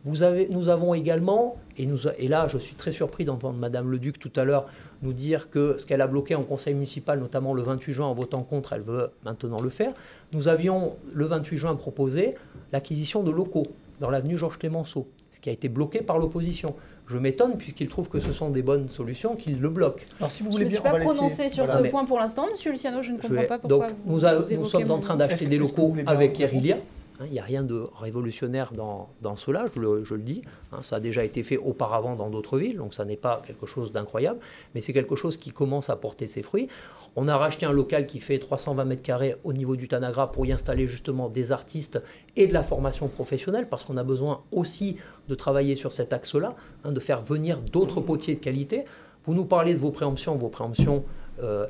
Nous avons également, et là je suis très surpris d'entendre Madame Leduc tout à l'heure nous dire que ce qu'elle a bloqué en conseil municipal, notamment le 28 juin en votant contre, elle veut maintenant le faire. Nous avions le 28 juin proposé l'acquisition de locaux dans l'avenue Georges Clemenceau, ce qui a été bloqué par l'opposition. Je m'étonne puisqu'il trouve que ce sont des bonnes solutions qu'il le bloque. Alors si vous voulez bien, on va laisser... Je ne me suis pas prononcé sur ce point pour l'instant, Monsieur Luciano, je ne comprends pas pourquoi nous sommes en train d'acheter des locaux avec Erilia. Il n'y a rien de révolutionnaire dans cela, je le dis. Ça a déjà été fait auparavant dans d'autres villes, donc ça n'est pas quelque chose d'incroyable, mais c'est quelque chose qui commence à porter ses fruits. On a racheté un local qui fait 320 mètres carrés au niveau du Tanagra pour y installer justement des artistes et de la formation professionnelle, parce qu'on a besoin aussi de travailler sur cet axe-là, de faire venir d'autres potiers de qualité. Vous nous parlez de vos préemptions.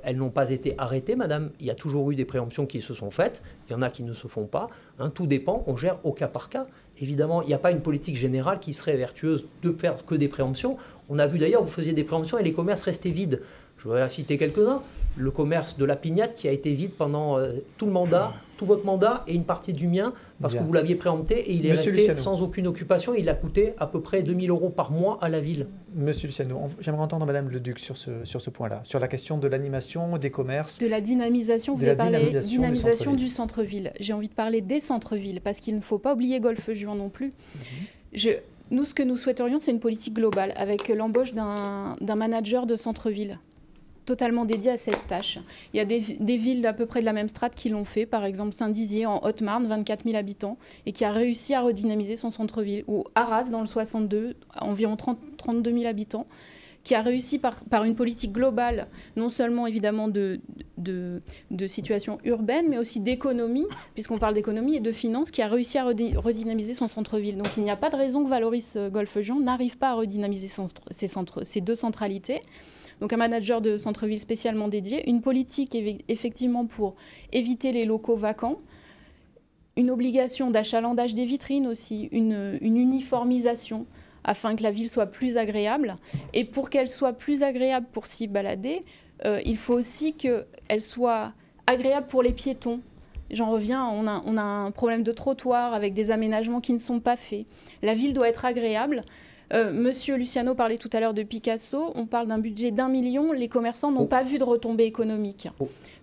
Elles n'ont pas été arrêtées, madame. Il y a toujours eu des préemptions qui se sont faites. Il y en a qui ne se font pas. Tout dépend. On gère au cas par cas. Évidemment, il n'y a pas une politique générale qui serait vertueuse de faire que des préemptions. On a vu d'ailleurs, vous faisiez des préemptions et les commerces restaient vides. Je vais citer quelques-uns. Le commerce de la Pignate qui a été vide pendant tout votre mandat et une partie du mien, parce que vous l'aviez préempté et il est resté sans aucune occupation. Et il a coûté à peu près 2 000 € par mois à la ville. Monsieur Luciano, j'aimerais entendre Madame Leduc sur ce point-là, sur la question de l'animation des commerces. De la dynamisation, vous avez parlé de dynamisation du centre-ville. J'ai envie de parler des centres-villes, parce qu'il ne faut pas oublier Golfe-Juan non plus. Nous, ce que nous souhaiterions, c'est une politique globale, avec l'embauche d'un manager de centre-ville, totalement dédié à cette tâche. Il y a des villes d'à peu près de la même strate qui l'ont fait, par exemple Saint-Dizier en Haute-Marne, 24 000 habitants, et qui a réussi à redynamiser son centre-ville, ou Arras dans le 62, environ 32 000 habitants, qui a réussi par une politique globale, non seulement évidemment de situation urbaine, mais aussi d'économie, puisqu'on parle d'économie et de finances, qui a réussi à redynamiser son centre-ville. Donc il n'y a pas de raison que Valoris Golfe-Juan n'arrive pas à redynamiser ces deux centralités. Donc un manager de centre-ville spécialement dédié, une politique effectivement pour éviter les locaux vacants, une obligation d'achalandage des vitrines aussi, une uniformisation afin que la ville soit plus agréable. Et pour qu'elle soit plus agréable pour s'y balader, il faut aussi qu'elle soit agréable pour les piétons. J'en reviens, on a un problème de trottoir avec des aménagements qui ne sont pas faits. La ville doit être agréable. Monsieur Luciano parlait tout à l'heure de Picasso, on parle d'un budget d'1 million, les commerçants n'ont pas vu de retombées économiques.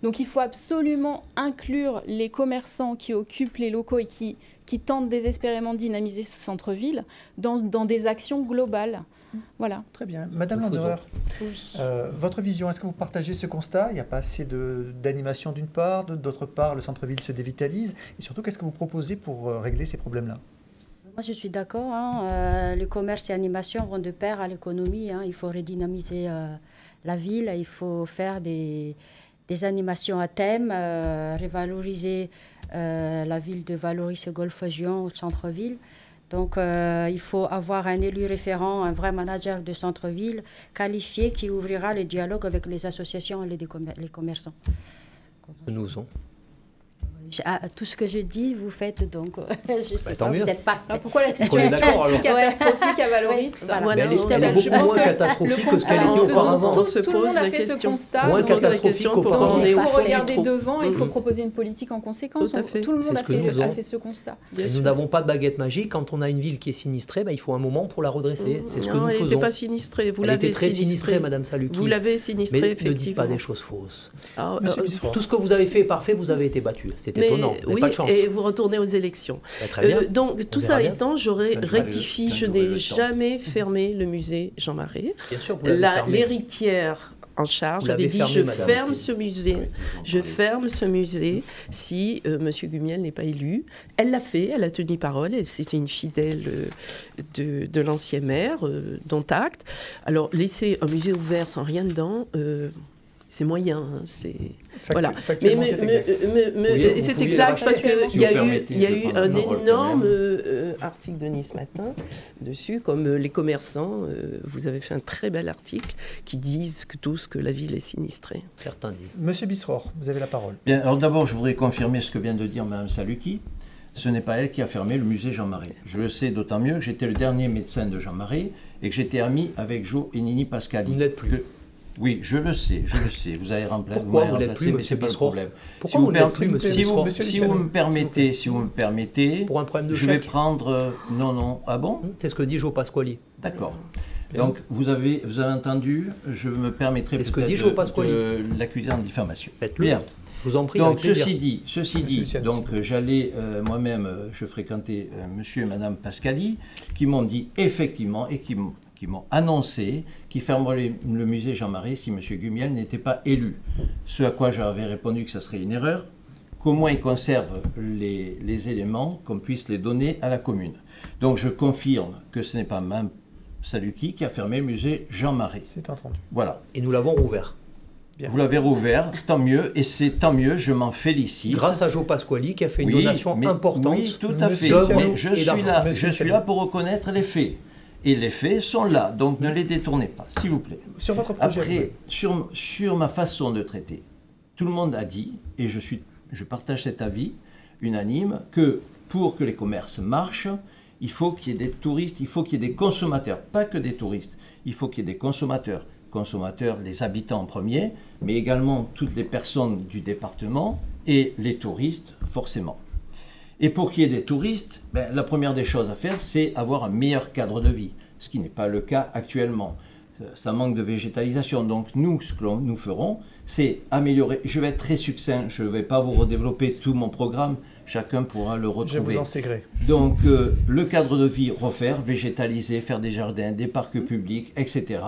Donc il faut absolument inclure les commerçants qui occupent les locaux et qui tentent désespérément de dynamiser ce centre-ville dans des actions globales. Voilà. Très bien. Madame Landerer, votre vision, est-ce que vous partagez ce constat? Il n'y a pas assez d'animation d'une part, d'autre part le centre-ville se dévitalise, et surtout qu'est-ce que vous proposez pour régler ces problèmes-là? Moi, je suis d'accord. Le commerce et l'animation vont de pair à l'économie. Il faut redynamiser la ville. Il faut faire des animations à thème, revaloriser la ville de Valoris et Golfe-Juan au centre-ville. Donc, il faut avoir un élu référent, un vrai manager de centre-ville qualifié qui ouvrira le dialogue avec les associations et les commerçants. Nous sommes. Tout ce que je dis, vous faites donc. Je sais pas, mieux. Vous êtes parfait. Alors pourquoi la situation est si catastrophique à Valoris? Elle est beaucoup moins catastrophique que ce qu'elle était auparavant. Tout le monde a fait ce constat. Moins catastrophique qu'auparavant. Il faut regarder devant et il faut proposer une politique en conséquence. Tout le monde a fait ce constat. Nous n'avons pas de baguette magique. Quand on a une ville qui est sinistrée, il faut un moment pour la redresser. C'est ce que nous faisons. Elle n'était pas sinistrée. Vous l'avez très sinistrée, Madame Saluki. Vous l'avez sinistrée, mais effectivement. ne dites pas des choses fausses. Tout ce que vous avez fait est parfait, vous avez été battu. C'était étonnant. Oui, pas de chance. Et vous retournez aux élections. Très bien. Donc, tout ça étant, j'aurais rectifié, je n'ai jamais fermé le musée Jean Marais. Bien sûr, l'héritière en charge avait dit je ferme ce musée si M. Gumiel n'est pas élu. Elle l'a fait, elle a tenu parole, c'était une fidèle de l'ancien maire, dont acte. Alors, laisser un musée ouvert sans rien dedans... c'est moyen, c'est... Voilà. Mais c'est exact parce qu'il y a eu un énorme article de Nice Matin dessus, comme les commerçants, vous avez fait un très bel article qui disent que la ville est sinistrée. Certains disent. Monsieur Bisseror, vous avez la parole. Bien, alors d'abord, je voudrais confirmer ce que vient de dire Mme Saluki. Ce n'est pas elle qui a fermé le musée Jean Marais. Je le sais d'autant mieux que j'étais le dernier médecin de Jean Marais et que j'étais ami avec Jo et Nini Pascali. Vous ne l'êtes plus. Oui, je le sais. Vous avez remplacé. Pourquoi vous n'êtes plus, mais c'est pas le problème. Pourquoi vous n'êtes plus, monsieur Bisseroff? Si vous me permettez, pour un problème de je vais prendre. Non. Ah bon? C'est ce que dit Jo Pasquali. D'accord. Donc vous avez entendu. Je me permettrai peut-être de l'accuser en diffamation. Bien. Je vous en prie. Donc ceci dit, donc j'allais moi-même, je fréquentais Monsieur et Madame Pascali, qui m'ont dit effectivement et qui m'ont annoncé qu'ils fermeraient le musée Jean-Marais si M. Gumiel n'était pas élu. Ce à quoi j'avais répondu que ça serait une erreur, qu'au moins il conserve les éléments, qu'on puisse les donner à la commune. Donc je confirme que ce n'est pas Mme Saluki qui a fermé le musée Jean-Marais. C'est entendu. Voilà. Et nous l'avons rouvert. Bien. Vous l'avez rouvert, tant mieux, et c'est tant mieux, je m'en félicite. Grâce à Jo Pasquali qui a fait une donation importante. Oui, tout à fait. Mais je suis là pour reconnaître les faits. Et les faits sont là, donc ne les détournez pas, s'il vous plaît. Sur votre projet. Après, sur ma façon de traiter, tout le monde a dit, et je partage cet avis unanime, que pour que les commerces marchent, il faut qu'il y ait des touristes, il faut qu'il y ait des consommateurs, pas que des touristes, il faut qu'il y ait des consommateurs. Consommateurs, les habitants en premier, mais également toutes les personnes du département et les touristes, forcément. Et pour qu'il y ait des touristes, la première des choses à faire, c'est avoir un meilleur cadre de vie, ce qui n'est pas le cas actuellement. Ça manque de végétalisation. Donc nous, ce que nous ferons, c'est améliorer. Je vais être très succinct, je ne vais pas vous redévelopper tout mon programme, chacun pourra le retrouver. Je vous en sais gré. Donc le cadre de vie, refaire, végétaliser, faire des jardins, des parcs publics, etc.,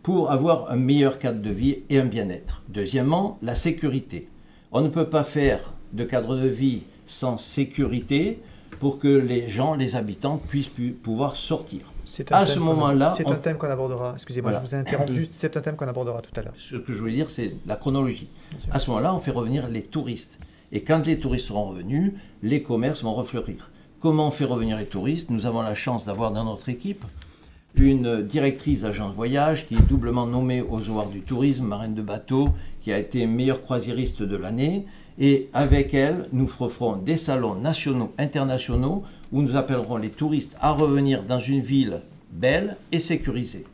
pour avoir un meilleur cadre de vie et un bien-être. Deuxièmement, la sécurité. On ne peut pas faire de cadre de vie sans sécurité pour que les gens, les habitants, puissent pouvoir sortir. À ce moment-là... C'est un thème qu'on abordera. Excusez-moi, voilà. Je vous ai interrompu juste. C'est un thème qu'on abordera tout à l'heure. Ce que je voulais dire, c'est la chronologie. À ce moment-là, on fait revenir les touristes. Et quand les touristes seront revenus, les commerces vont refleurir. Comment on fait revenir les touristes? Nous avons la chance d'avoir dans notre équipe une directrice d'agence voyage qui est doublement nommée aux Awards du tourisme, marraine de bateau, qui a été meilleure croisiériste de l'année. Et avec elle, nous ferons des salons nationaux, internationaux, où nous appellerons les touristes à revenir dans une ville belle et sécurisée.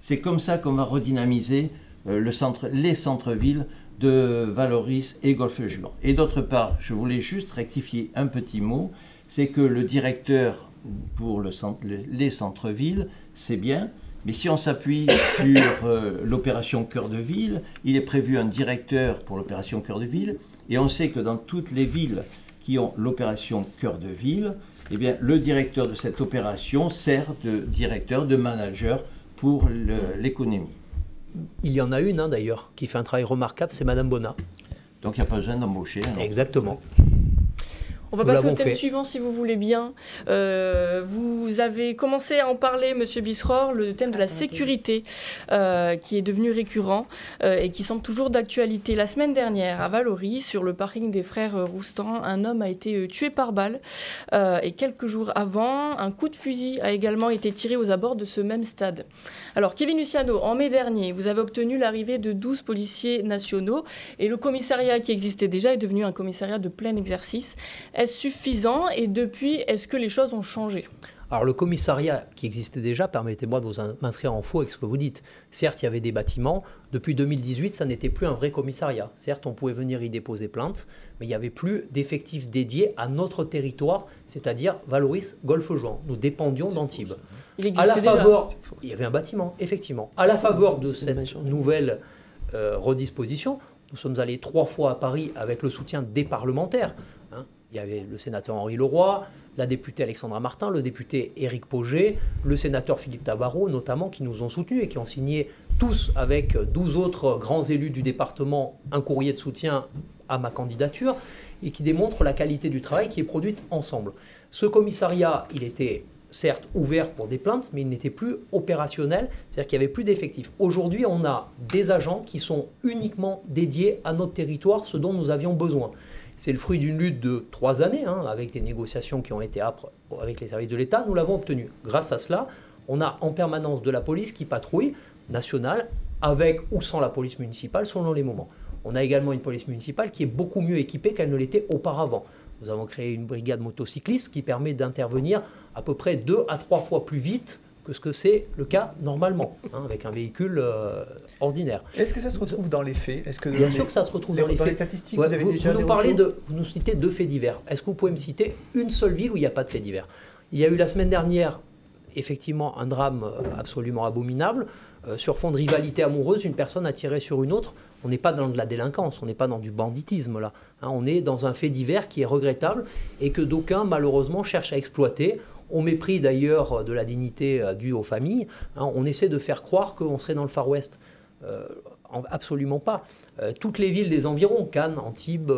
C'est comme ça qu'on va redynamiser les centres-villes de Valoris et Golfe-Juan. Et d'autre part, je voulais juste rectifier un petit mot, c'est que le directeur pour les centres-villes, c'est bien, mais si on s'appuie sur l'opération Cœur de Ville, il est prévu un directeur pour l'opération Cœur de Ville, et on sait que dans toutes les villes qui ont l'opération Cœur de Ville, eh bien, le directeur de cette opération sert de directeur, de manager pour l'économie. Il y en a une d'ailleurs qui fait un travail remarquable, c'est Madame Bonnat. Donc il n'y a pas besoin d'embaucher. Exactement. On va passer au thème suivant, si vous voulez bien. Vous avez commencé à en parler, Monsieur Bisseroff, le thème de la sécurité, qui est devenu récurrent et qui semble toujours d'actualité. La semaine dernière, à Valoris, sur le parking des frères Roustan, un homme a été tué par balle. Et quelques jours avant, un coup de fusil a également été tiré aux abords de ce même stade. Alors, Kevin Luciano, en mai dernier, vous avez obtenu l'arrivée de 12 policiers nationaux et le commissariat qui existait déjà est devenu un commissariat de plein exercice. Est-ce suffisant et depuis, est-ce que les choses ont changé? Alors le commissariat qui existait déjà, permettez-moi de vous m'inscrire en faux avec ce que vous dites. Certes, il y avait des bâtiments. Depuis 2018, ça n'était plus un vrai commissariat. Certes, on pouvait venir y déposer plainte, mais il n'y avait plus d'effectifs dédiés à notre territoire, c'est-à-dire Valoris, Golfe-Juan. Nous dépendions d'Antibes. Il existait déjà. Il y avait un bâtiment, effectivement. À la faveur de cette nouvelle redisposition, nous sommes allés 3 fois à Paris avec le soutien des parlementaires. Il y avait le sénateur Henri Leroy, la députée Alexandra Martin, le député Éric Pauget, le sénateur Philippe Tabarot notamment, qui nous ont soutenus et qui ont signé tous avec 12 autres grands élus du département un courrier de soutien à ma candidature et qui démontre la qualité du travail qui est produite ensemble. Ce commissariat, il était certes ouvert pour des plaintes, mais il n'était plus opérationnel, c'est-à-dire qu'il n'y avait plus d'effectifs. Aujourd'hui, on a des agents qui sont uniquement dédiés à notre territoire, ce dont nous avions besoin. C'est le fruit d'une lutte de 3 années, avec des négociations qui ont été âpres avec les services de l'État. Nous l'avons obtenu. Grâce à cela, on a en permanence de la police qui patrouille, nationale, avec ou sans la police municipale, selon les moments. On a également une police municipale qui est beaucoup mieux équipée qu'elle ne l'était auparavant. Nous avons créé une brigade motocycliste qui permet d'intervenir à peu près 2 à 3 fois plus vite que ce que c'est le cas normalement, avec un véhicule ordinaire. Est-ce que ça se retrouve dans les faits? Est-ce que Bien sûr que ça se retrouve dans les faits. Les statistiques, vous avez déjà vous nous citez 2 faits divers. Est-ce que vous pouvez me citer une seule ville où il n'y a pas de faits divers? Il y a eu la semaine dernière, effectivement, un drame absolument abominable. Sur fond de rivalité amoureuse, une personne a tiré sur une autre. On n'est pas dans de la délinquance, on n'est pas dans du banditisme là. On est dans un fait divers qui est regrettable et que d'aucuns malheureusement cherchent à exploiter. Au mépris d'ailleurs de la dignité due aux familles, on essaie de faire croire qu'on serait dans le Far West. Absolument pas. Toutes les villes des environs, Cannes, Antibes,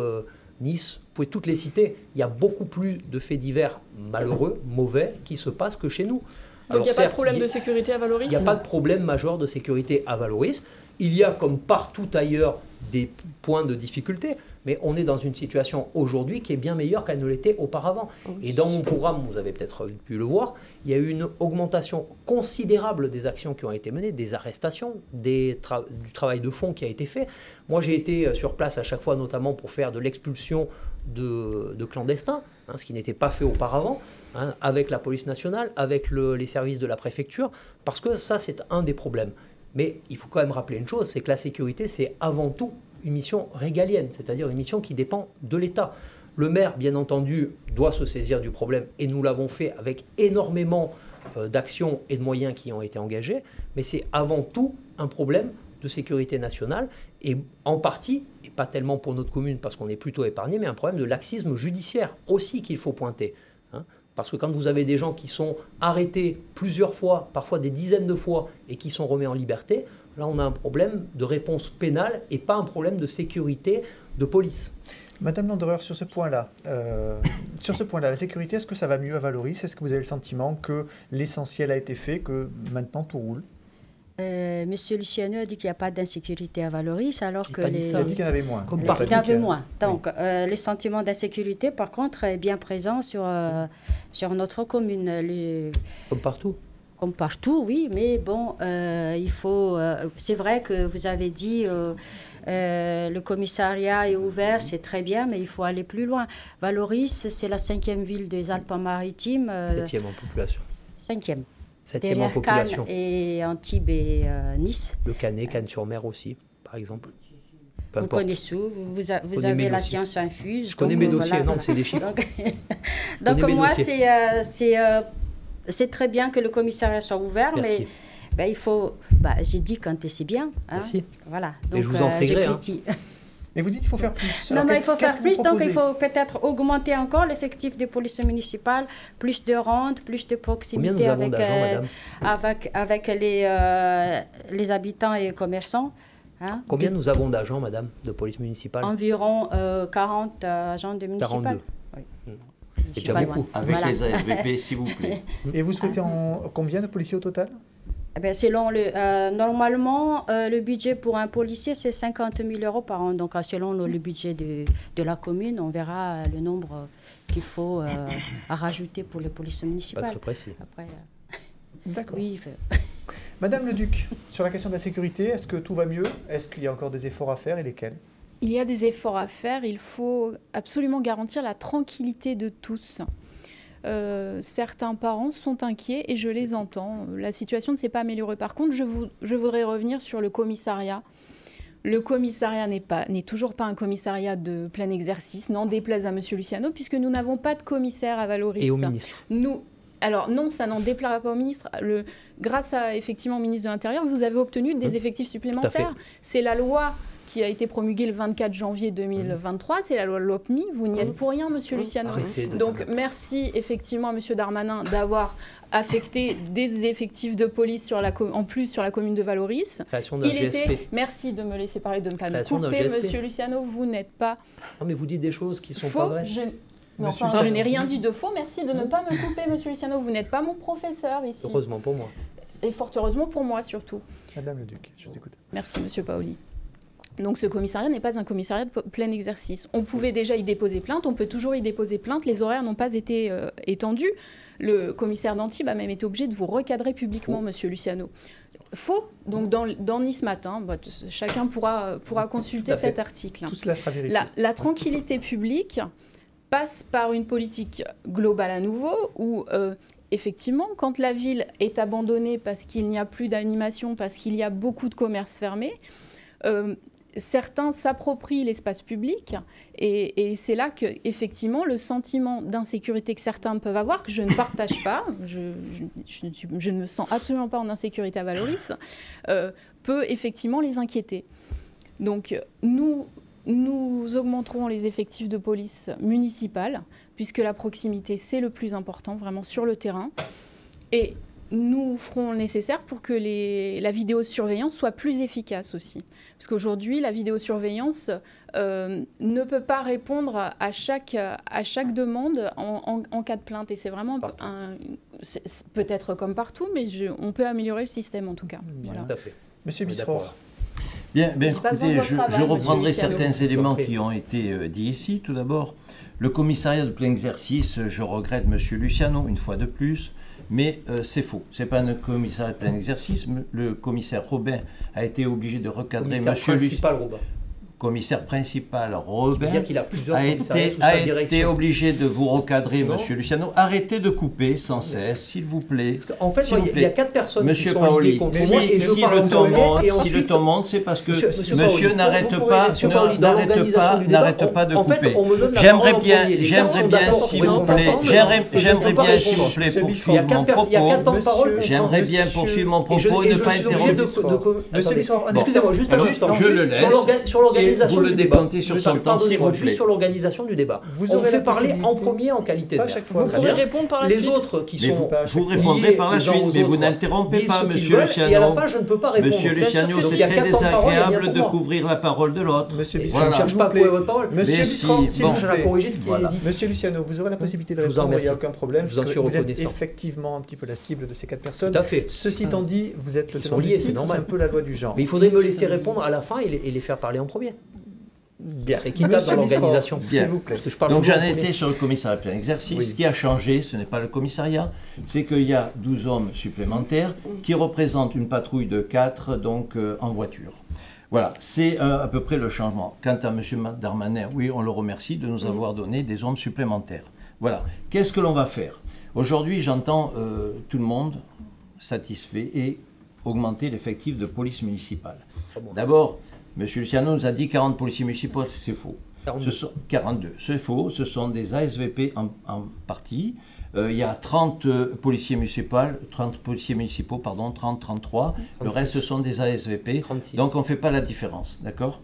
Nice, vous pouvez toutes les citer. Il y a beaucoup plus de faits divers malheureux, mauvais, qui se passent que chez nous. Donc il n'y a pas de problème de sécurité à Valoris? Il n'y a pas de problème majeur de sécurité à Valoris. Il y a, comme partout ailleurs, des points de difficulté, mais on est dans une situation aujourd'hui qui est bien meilleure qu'elle ne l'était auparavant. Et dans mon programme, vous avez peut-être pu le voir, il y a eu une augmentation considérable des actions qui ont été menées, des arrestations, du travail de fond qui a été fait. Moi, j'ai été sur place à chaque fois, notamment pour faire de l'expulsion de clandestins, ce qui n'était pas fait auparavant, avec la police nationale, avec les services de la préfecture, parce que ça, c'est un des problèmes. Mais il faut quand même rappeler une chose, c'est que la sécurité, c'est avant tout une mission régalienne, c'est-à-dire une mission qui dépend de l'État. Le maire, bien entendu, doit se saisir du problème, et nous l'avons fait avec énormément d'actions et de moyens qui ont été engagés, mais c'est avant tout un problème de sécurité nationale, et en partie, et pas tellement pour notre commune parce qu'on est plutôt épargné, mais un problème de laxisme judiciaire aussi qu'il faut pointer. Parce que quand vous avez des gens qui sont arrêtés plusieurs fois, parfois des dizaines de fois, et qui sont remis en liberté, là on a un problème de réponse pénale et pas un problème de sécurité de police. Madame Landerer, sur ce point-là, la sécurité, est-ce que ça va mieux à Valoris? Est-ce que vous avez le sentiment que l'essentiel a été fait, que maintenant tout roule? Monsieur Luciano a dit qu'il n'y a pas d'insécurité à Valoris, alors que il a dit qu'il y en avait moins. Il y en avait moins. Donc, le sentiment d'insécurité, par contre, est bien présent sur notre commune. Comme partout. Comme partout, oui, mais bon, il faut... c'est vrai que vous avez dit... le commissariat est ouvert, c'est très bien, mais il faut aller plus loin. Valoris, c'est la 5e ville des Alpes-Maritimes. 7e en population. 5e. 7e en population. Cannes et Antibes et Nice. Le Canet, Cannes-sur-Mer aussi, par exemple. Vous connaissez, vous avez la science infuse. Je connais mes dossiers, non, c'est des chiffres. Donc moi, c'est très bien que le commissariat soit ouvert, merci. Mais il faut... j'ai dit quand c'est bien. Merci. Voilà. Donc, je vous en sais Mais vous dites qu'il faut faire plus. Alors, non, il faut faire plus, donc il faut peut-être augmenter encore l'effectif des polices municipales, plus de rondes, plus de proximité avec les habitants et commerçants. Combien nous avons d'agents, madame, de police municipale? Environ 40 agents de municipal. 42. Oui. C'est déjà beaucoup. Avec les ASVP, s'il vous plaît. Et vous souhaitez combien de policiers au total? Selon normalement, le budget pour un policier, c'est 50 000 € par an. Donc, selon le budget de la commune, on verra le nombre qu'il faut à rajouter pour les polices municipales. Pas très précis. Après, d'accord. Oui, Madame Leduc, sur la question de la sécurité, est-ce que tout va mieux? Est-ce qu'il y a encore des efforts à faire et lesquels? Il y a des efforts à faire. Il faut absolument garantir la tranquillité de tous. Certains parents sont inquiets et je les entends. La situation ne s'est pas améliorée. Par contre, je voudrais revenir sur le commissariat. Le commissariat n'est toujours pas un commissariat de plein exercice, n'en déplaise à M. Luciano, puisque nous n'avons pas de commissaire à Valoris. Et au ministre. Alors non, ça n'en déplaira pas au ministre. Grâce à, effectivement, au ministre de l'Intérieur, vous avez obtenu des effectifs supplémentaires. C'est la loi qui a été promulguée le 24 janvier 2023, c'est la loi LOPMI. Vous n'y êtes pour rien, Monsieur Luciano. Donc merci effectivement à Monsieur Darmanin d'avoir affecté des effectifs de police en plus sur la commune de Valoris. Création d'un GSP. Merci de me laisser parler, de ne pas me couper. Monsieur Luciano, vous n'êtes pas... Non mais vous dites des choses qui ne sont faux, pas vraies. je n'ai rien dit de faux. Merci de ne pas me couper, Monsieur Luciano. Vous n'êtes pas mon professeur ici. Heureusement pour moi. Et fort heureusement pour moi surtout. Madame Leduc, je vous écoute. Merci Monsieur Paoli. Donc ce commissariat n'est pas un commissariat de plein exercice. On pouvait déjà y déposer plainte, on peut toujours y déposer plainte. Les horaires n'ont pas été étendus. Le commissaire d'Antibes a même été obligé de vous recadrer publiquement, Monsieur Luciano. Faux. Donc dans Nice Matin, chacun pourra consulter cet article. Tout cela sera vérifié. La tranquillité publique passe par une politique globale à nouveau où effectivement, quand la ville est abandonnée parce qu'il n'y a plus d'animation, parce qu'il y a beaucoup de commerces fermés, certains s'approprient l'espace public et c'est là que, effectivement, le sentiment d'insécurité que certains peuvent avoir, que je ne partage pas, je ne me sens absolument pas en insécurité à Valoris, peut effectivement les inquiéter. Donc, nous augmenterons les effectifs de police municipale, puisque la proximité, c'est le plus important, vraiment sur le terrain. Et nous ferons le nécessaire pour que la vidéosurveillance soit plus efficace aussi. Parce qu'aujourd'hui, la vidéosurveillance ne peut pas répondre à chaque demande en cas de plainte. Et c'est vraiment peut-être comme partout, mais on peut améliorer le système en tout cas. Voilà. Tout à fait. Monsieur Bisford. Bien, écoutez, je reprendrai certains éléments qui ont été dits ici. Tout d'abord, le commissariat de plein exercice, je regrette Monsieur Luciano, une fois de plus, mais c'est faux. Ce n'est pas un commissariat de plein exercice. Le commissaire Robin a été obligé de recadrer Monsieur Luciano. Commissaire principal Robin a été obligé de vous recadrer, Monsieur Luciano. Arrêtez de couper sans cesse, s'il vous plaît. En fait, il y a 4 personnes Monsieur qui sont Paoli, liées contre moi et si le temps monte, c'est parce que Monsieur n'arrête pas de couper. J'aimerais bien, s'il vous plaît, poursuivre mon propos. J'aimerais bien poursuivre mon propos et ne pas interrompre. Excusez-moi, juste un instant. Je le laisse. Sur l'organisation vous le du débat. décomptez sur son temps, s'il vous plaît. Juste sur l'organisation du débat. On fait parler en premier en qualité de maire. Vous pourrez répondre par la suite. Les autres qui sont vous répondrez par la suite, mais vous n'interrompez pas, Monsieur Luciano. Et à la fin, je ne peux pas répondre. Monsieur Luciano, c'est très désagréable de couvrir la parole de l'autre. Monsieur Je ne cherche pas à couper votre parole. Monsieur Bisford, s'il vous Je vais plaît. corriger ce qui est dit. Monsieur Luciano, vous aurez la possibilité de Je vous en répondre, il n'y a remercie. aucun problème. Je vous en suis Vous êtes reconnaissant. effectivement un petit peu la cible de ces 4 personnes. Tout à fait. Ceci étant dit, vous êtes le Ils tenant sont du liés, titre, c'est normal. c'est un peu la loi du genre. Mais il faudrait me laisser répondre à la fin et les faire parler en premier. Bien. Ce serait équitable Monsieur dans l'organisation. Bisford, s'il vous plaît. Parce que je parle Donc toujours j'en en premier. étais sur le commissariat plein exercice. Oui. Ce qui a changé, ce n'est pas le commissariat, c'est qu'il y a 12 hommes supplémentaires qui représentent une patrouille de 4 donc, en voiture. Voilà, c'est à peu près le changement. Quant à M. Darmanin, oui, on le remercie de nous avoir donné des hommes supplémentaires. Voilà. Qu'est-ce que l'on va faire? Aujourd'hui, j'entends tout le monde satisfait et augmenter l'effectif de police municipale. D'abord, M. Luciano nous a dit 40 policiers municipaux, c'est faux. 42, c'est faux, ce sont des ASVP en partie. Il y a 30 policiers municipaux, 30, 33. 36. Le reste, ce sont des ASVP. 36. Donc, on ne fait pas la différence, d'accord?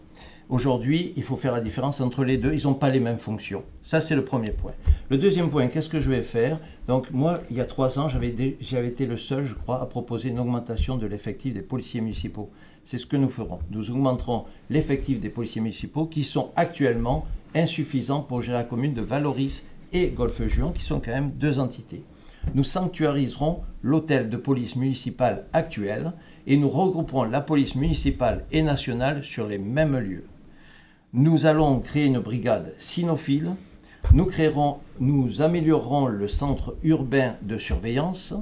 Aujourd'hui, il faut faire la différence entre les deux. Ils n'ont pas les mêmes fonctions. Ça, c'est le premier point. Le deuxième point, qu'est-ce que je vais faire? Donc, moi, il y a 3 ans, j'avais été le seul, je crois, à proposer une augmentation de l'effectif des policiers municipaux. C'est ce que nous ferons. Nous augmenterons l'effectif des policiers municipaux qui sont actuellement insuffisants pour gérer la commune de Valoris et Golfe-Juan, qui sont quand même 2 entités. Nous sanctuariserons l'hôtel de police municipale actuel et nous regrouperons la police municipale et nationale sur les mêmes lieux. Nous allons créer une brigade cynophile. Nous améliorerons le centre urbain de surveillance.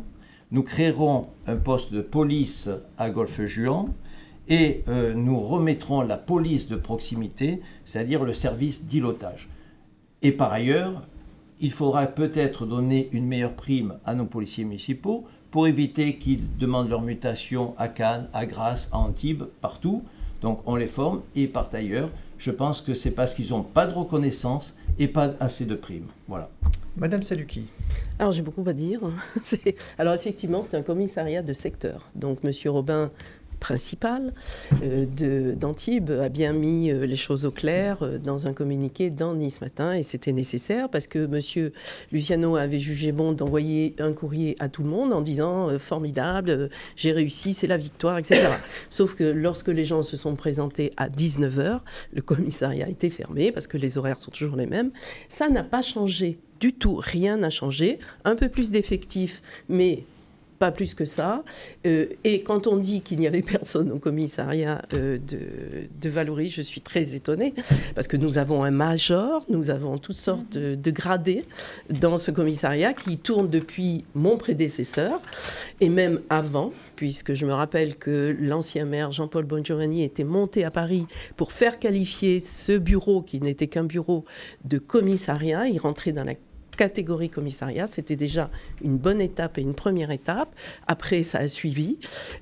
Nous créerons un poste de police à Golfe-Juan. Et nous remettrons la police de proximité, c'est-à-dire le service d'îlotage. Et par ailleurs, il faudra peut-être donner une meilleure prime à nos policiers municipaux pour éviter qu'ils demandent leur mutation à Cannes, à Grasse, à Antibes, partout. Donc on les forme et par ailleurs, je pense que c'est parce qu'ils n'ont pas de reconnaissance et pas assez de primes. Voilà. Madame Saluki. Alors j'ai beaucoup à dire. Alors effectivement, c'est un commissariat de secteur. Donc Monsieur Robin, principal d'Antibes, a bien mis les choses au clair dans un communiqué dans Nice Matin, et c'était nécessaire parce que M. Luciano avait jugé bon d'envoyer un courrier à tout le monde en disant formidable, j'ai réussi, c'est la victoire, etc. Sauf que lorsque les gens se sont présentés à 19h, le commissariat était fermé parce que les horaires sont toujours les mêmes. Ça n'a pas changé du tout, rien n'a changé. Un peu plus d'effectifs, mais pas plus que ça. Et quand on dit qu'il n'y avait personne au commissariat de Valoris, je suis très étonnée, parce que nous avons un major, nous avons toutes sortes de gradés dans ce commissariat qui tourne depuis mon prédécesseur, et même avant, puisque je me rappelle que l'ancien maire Jean-Paul Bongiovanni était monté à Paris pour faire qualifier ce bureau, qui n'était qu'un bureau de commissariat. Il rentrait dans la catégorie commissariat. C'était déjà une bonne étape et une première étape. Après, ça a suivi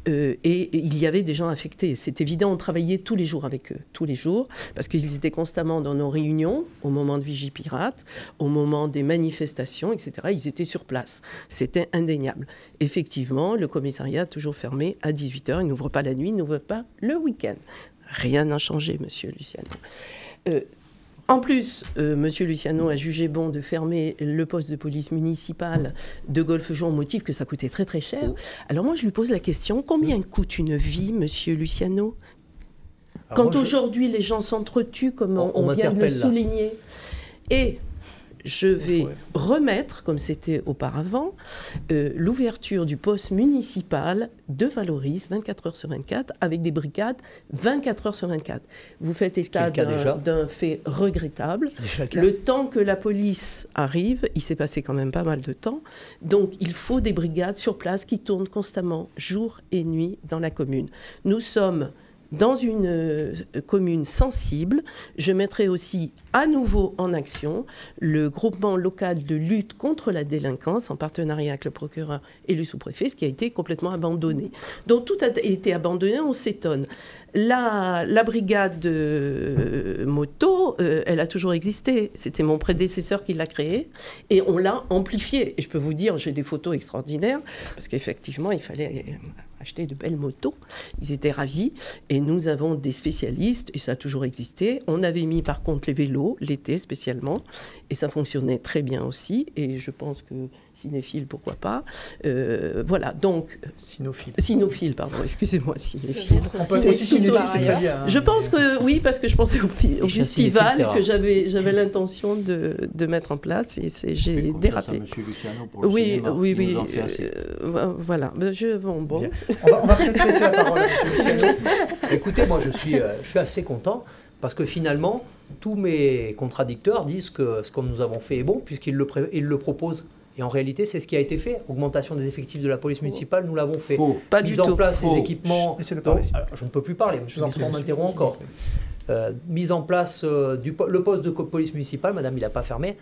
et il y avait des gens affectés. C'est évident, on travaillait tous les jours avec eux, tous les jours, parce qu'ils étaient constamment dans nos réunions, au moment de Vigipirate, au moment des manifestations, etc. Ils étaient sur place. C'était indéniable. Effectivement, le commissariat a toujours fermé à 18h. Il n'ouvre pas la nuit, il n'ouvre pas le week-end. Rien n'a changé, monsieur Luciano. En plus, M. Luciano a jugé bon de fermer le poste de police municipale de Golfe-Juan au motif que ça coûtait très très cher. Alors moi, je lui pose la question, combien coûte une vie, M. Luciano? Quand aujourd'hui les gens s'entretuent, comme on vient de le souligner, et je vais remettre, comme c'était auparavant, l'ouverture du poste municipal de Valoris 24 heures sur 24 avec des brigades 24 heures sur 24. Vous faites état d'un fait regrettable. Le temps que la police arrive, il s'est passé quand même pas mal de temps. Donc il faut des brigades sur place qui tournent constamment, jour et nuit, dans la commune. Nous sommes dans une commune sensible. Je mettrai aussi à nouveau en action le groupement local de lutte contre la délinquance en partenariat avec le procureur et le sous-préfet, ce qui a été complètement abandonné. Donc tout a été abandonné, on s'étonne. La brigade moto, elle a toujours existé. C'était mon prédécesseur qui l'a créée et on l'a amplifiée. Et je peux vous dire, j'ai des photos extraordinaires parce qu'effectivement, il fallait acheter de belles motos. Ils étaient ravis et nous avons des spécialistes et ça a toujours existé. On avait mis par contre les vélos, l'été spécialement, et ça fonctionnait très bien aussi. Et je pense que cinéphile, pourquoi pas. Voilà, donc... Cynophile, pardon, excusez-moi, cinéphile. On peut aussi cinéphile, c'est très bien. Je pense que oui, parce que je pensais au festival que j'avais l'intention de mettre en place et j'ai dérapé. Oui. Voilà. Bon. On va peut-être laisser la parole à M. Luciano. Écoutez, moi je suis assez content parce que finalement, tous mes contradicteurs disent que ce que nous avons fait est bon puisqu'ils le proposent. Et en réalité, c'est ce qui a été fait. Augmentation des effectifs de la police municipale, nous l'avons fait. Mise en place des équipements... je ne peux plus parler, je m'interromps encore. Mise en place le poste de police municipale, madame, il n'a pas fermé.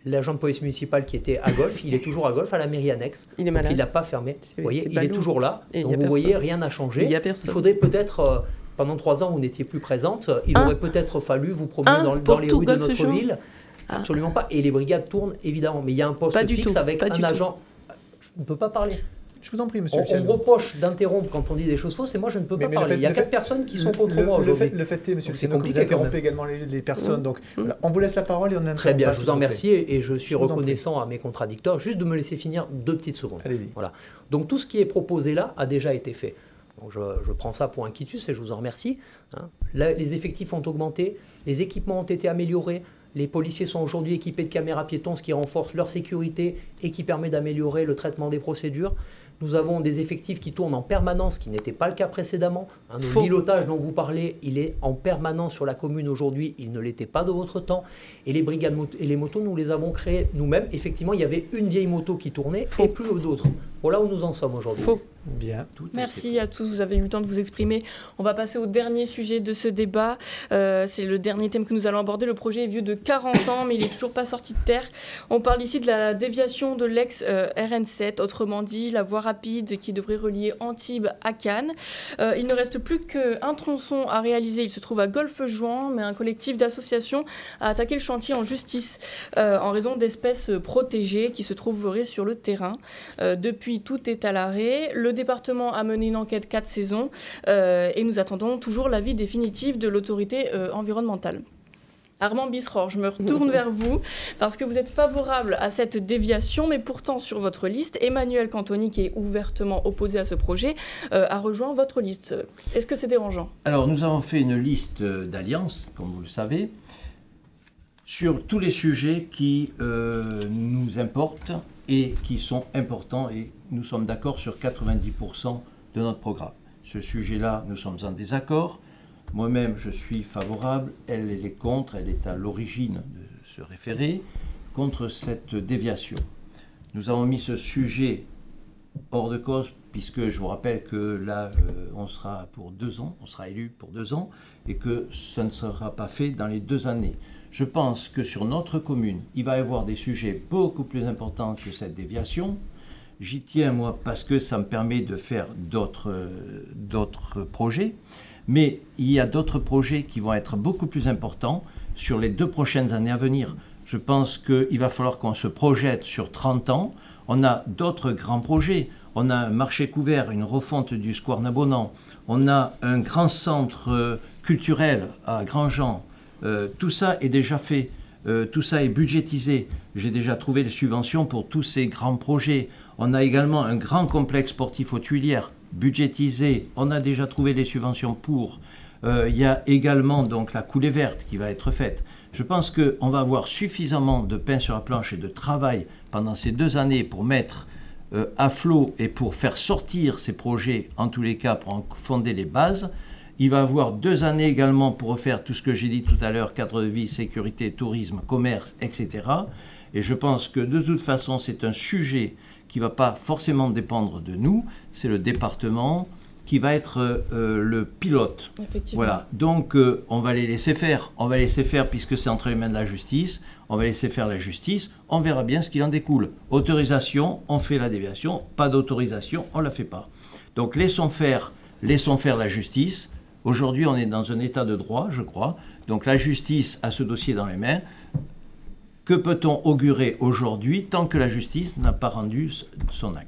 L'agent de police municipale qui était à Golfe, il est toujours à Golfe, à la mairie annexe. Il est malade. Il n'a pas fermé. Vous voyez, il est toujours là. Donc vous voyez, rien n'a changé. Il faudrait peut-être, pendant 3 ans, vous n'étiez plus présente, il aurait peut-être fallu vous promener dans les rues de notre ville. Absolument pas. Et les brigades tournent, évidemment. Mais il y a un poste fixe avec un agent. Je ne peux pas parler. Je vous en prie, monsieur. On me reproche d'interrompre quand on dit des choses fausses et moi, je ne peux pas parler. Il y a 4 personnes qui sont contre moi aujourd'hui. Le fait est, monsieur, c'est que vous interrompez également les personnes. Donc, voilà, on vous laisse la parole et on interrompt. Très bien, je vous en remercie et je suis reconnaissant à mes contradicteurs juste de me laisser finir 2 petites secondes. Allez-y. Voilà. Donc, tout ce qui est proposé là a déjà été fait. Donc, je prends ça pour un quitus et je vous en remercie. Là, les effectifs ont augmenté, les équipements ont été améliorés. Les policiers sont aujourd'hui équipés de caméras piétons, ce qui renforce leur sécurité et qui permet d'améliorer le traitement des procédures. Nous avons des effectifs qui tournent en permanence, ce qui n'était pas le cas précédemment. Le pilotage dont vous parlez, il est en permanence sur la commune aujourd'hui. Il ne l'était pas de votre temps. Et les brigades et les motos, nous les avons créées nous-mêmes. Effectivement, il y avait une vieille moto qui tournait et plus d'autres. Voilà où nous en sommes aujourd'hui. Bien. Merci à tous, vous avez eu le temps de vous exprimer. On va passer au dernier sujet de ce débat. C'est le dernier thème que nous allons aborder. Le projet est vieux de 40 ans, mais il n'est toujours pas sorti de terre. On parle ici de la déviation de l'ex-RN7, autrement dit la voie rapide qui devrait relier Antibes à Cannes. Il ne reste plus qu'un tronçon à réaliser. Il se trouve à Golfe-Juan, mais un collectif d'associations a attaqué le chantier en justice en raison d'espèces protégées qui se trouveraient sur le terrain. Depuis, tout est à l'arrêt. Le département a mené une enquête 4 saisons et nous attendons toujours l'avis définitif de l'autorité environnementale. Armand Bisseror, je me retourne vers vous parce que vous êtes favorable à cette déviation, mais pourtant sur votre liste, Emmanuel Cantoni, qui est ouvertement opposé à ce projet, a rejoint votre liste. Est-ce que c'est dérangeant? Alors, nous avons fait une liste d'alliances, comme vous le savez, sur tous les sujets qui nous importent et qui sont importants, et nous sommes d'accord sur 90% de notre programme. Ce sujet-là, nous sommes en désaccord. Moi-même, je suis favorable, elle est contre, elle est à l'origine de ce référé, contre cette déviation. Nous avons mis ce sujet hors de cause, puisque je vous rappelle que là, on sera pour 2 ans, on sera élu pour 2 ans, et que ça ne sera pas fait dans les 2 années. Je pense que sur notre commune, il va y avoir des sujets beaucoup plus importants que cette déviation. J'y tiens, moi, parce que ça me permet de faire d'autres projets. Mais il y a d'autres projets qui vont être beaucoup plus importants sur les 2 prochaines années à venir. Je pense qu'il va falloir qu'on se projette sur 30 ans. On a d'autres grands projets. On a un marché couvert, une refonte du square Nabonan. On a un grand centre culturel à Grandjean. Tout ça est déjà fait. Tout ça est budgétisé. J'ai déjà trouvé les subventions pour tous ces grands projets. On a également un grand complexe sportif aux Tuilières, budgétisé. On a déjà trouvé les subventions pour. Il y a également donc la coulée verte qui va être faite. Je pense qu'on va avoir suffisamment de pain sur la planche et de travail pendant ces 2 années pour mettre à flot et pour faire sortir ces projets, en tous les cas, pour en fonder les bases. Il va y avoir 2 années également pour refaire tout ce que j'ai dit tout à l'heure, cadre de vie, sécurité, tourisme, commerce, etc. Et je pense que de toute façon, c'est un sujet qui ne va pas forcément dépendre de nous. C'est le département qui va être le pilote. Effectivement. Voilà. Donc, on va les laisser faire. On va les laisser faire puisque c'est entre les mains de la justice. On va laisser faire la justice. On verra bien ce qu'il en découle. Autorisation, on fait la déviation. Pas d'autorisation, on ne la fait pas. Donc, laissons faire la justice. Aujourd'hui, on est dans un état de droit, je crois. Donc, la justice a ce dossier dans les mains. Que peut-on augurer aujourd'hui tant que la justice n'a pas rendu son acte?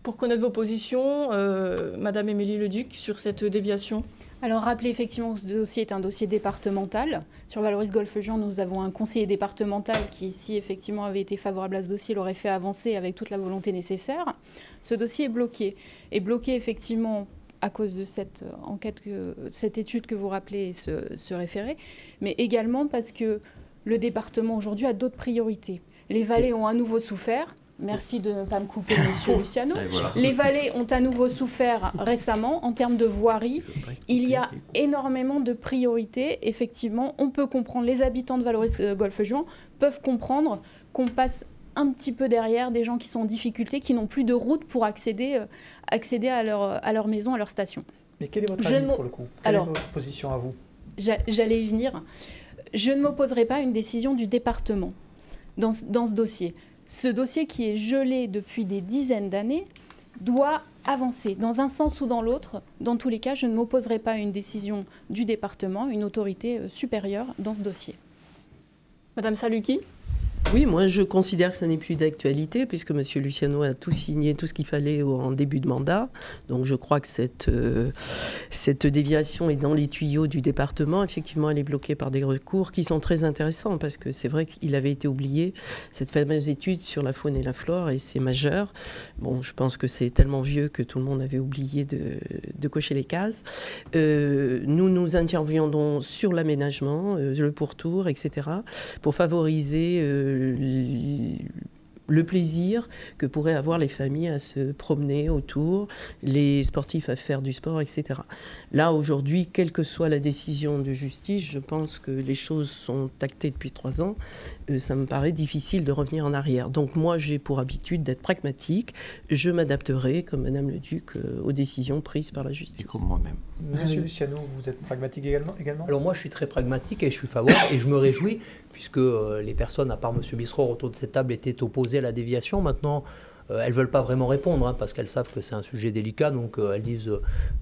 Pour connaître vos positions, Madame Émilie Leduc, sur cette déviation. Alors, rappelez effectivement que ce dossier est un dossier départemental. Sur Valoris Golfe-Juan, nous avons un conseiller départemental qui, si effectivement avait été favorable à ce dossier, l'aurait fait avancer avec toute la volonté nécessaire. Ce dossier est bloqué. Et bloqué effectivement à cause de cette enquête, cette étude que vous rappelez et ce référé, mais également parce que le département aujourd'hui a d'autres priorités. Les vallées ont à nouveau souffert. Merci de ne pas me couper, Monsieur Luciano. Voilà. Les vallées ont à nouveau souffert récemment en termes de voirie. Il y a énormément de priorités. Effectivement, on peut comprendre, les habitants de Valoris Golfe-Juan peuvent comprendre qu'on passe un petit peu derrière des gens qui sont en difficulté, qui n'ont plus de route pour accéder à leur maison, à leur station. Mais quel est votre avis pour le coup? Quelle est votre position à vous? J'allais y venir. Je ne m'opposerai pas à une décision du département dans ce dossier. Ce dossier qui est gelé depuis des dizaines d'années doit avancer dans un sens ou dans l'autre. Dans tous les cas, je ne m'opposerai pas à une décision du département, une autorité supérieure dans ce dossier. Madame Saluki? Oui, moi je considère que ça n'est plus d'actualité puisque M. Luciano a tout signé, tout ce qu'il fallait en début de mandat. Donc je crois que cette déviation est dans les tuyaux du département. Effectivement, elle est bloquée par des recours qui sont très intéressants parce que c'est vrai qu'il avait été oublié, cette fameuse étude sur la faune et la flore, et c'est majeur. Bon, je pense que c'est tellement vieux que tout le monde avait oublié de cocher les cases. Nous interviendrons sur l'aménagement, le pourtour, etc., pour favoriser le plaisir que pourraient avoir les familles à se promener autour, les sportifs à faire du sport, etc. Là, aujourd'hui, quelle que soit la décision de justice, je pense que les choses sont actées depuis 3 ans. Ça me paraît difficile de revenir en arrière. Donc moi, j'ai pour habitude d'être pragmatique. Je m'adapterai, comme Madame Leduc, aux décisions prises par la justice. Comme moi-même. Monsieur Luciano, vous êtes pragmatique également? Alors moi, je suis très pragmatique et je suis favorable et je me réjouis puisque les personnes, à part M. Bisserot, autour de cette table, étaient opposées à la déviation. Maintenant, elles ne veulent pas vraiment répondre parce qu'elles savent que c'est un sujet délicat, donc elles disent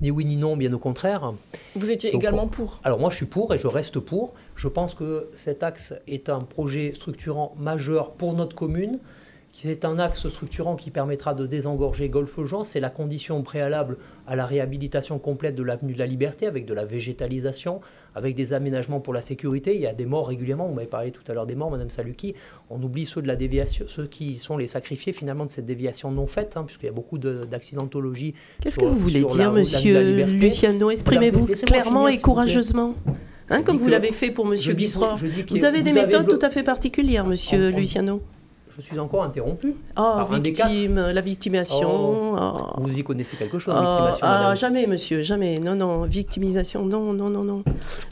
ni oui ni non, bien au contraire. Vous étiez donc, également pour? Alors moi, je suis pour et je reste pour. Je pense que cet axe est un projet structurant majeur pour notre commune. C'est un axe structurant qui permettra de désengorger Golfe-Juan. C'est la condition préalable à la réhabilitation complète de l'avenue de la Liberté, avec de la végétalisation, avec des aménagements pour la sécurité. Il y a des morts régulièrement. Vous m'avez parlé tout à l'heure des morts, Madame Saluki. On oublie ceux de la déviation, ceux qui sont les sacrifiés finalement de cette déviation non faite, puisqu'il y a beaucoup d'accidentologie. Qu'est-ce que vous voulez dire, Monsieur Luciano? Exprimez-vous clairement et courageusement. Comme vous l'avez fait pour Monsieur Bisserot. Vous avez des méthodes tout à fait particulières, Monsieur Luciano. Je suis encore interrompu. La victimation. Vous y connaissez quelque chose, la victimation, madame? Jamais, monsieur, jamais. Non, victimisation, non.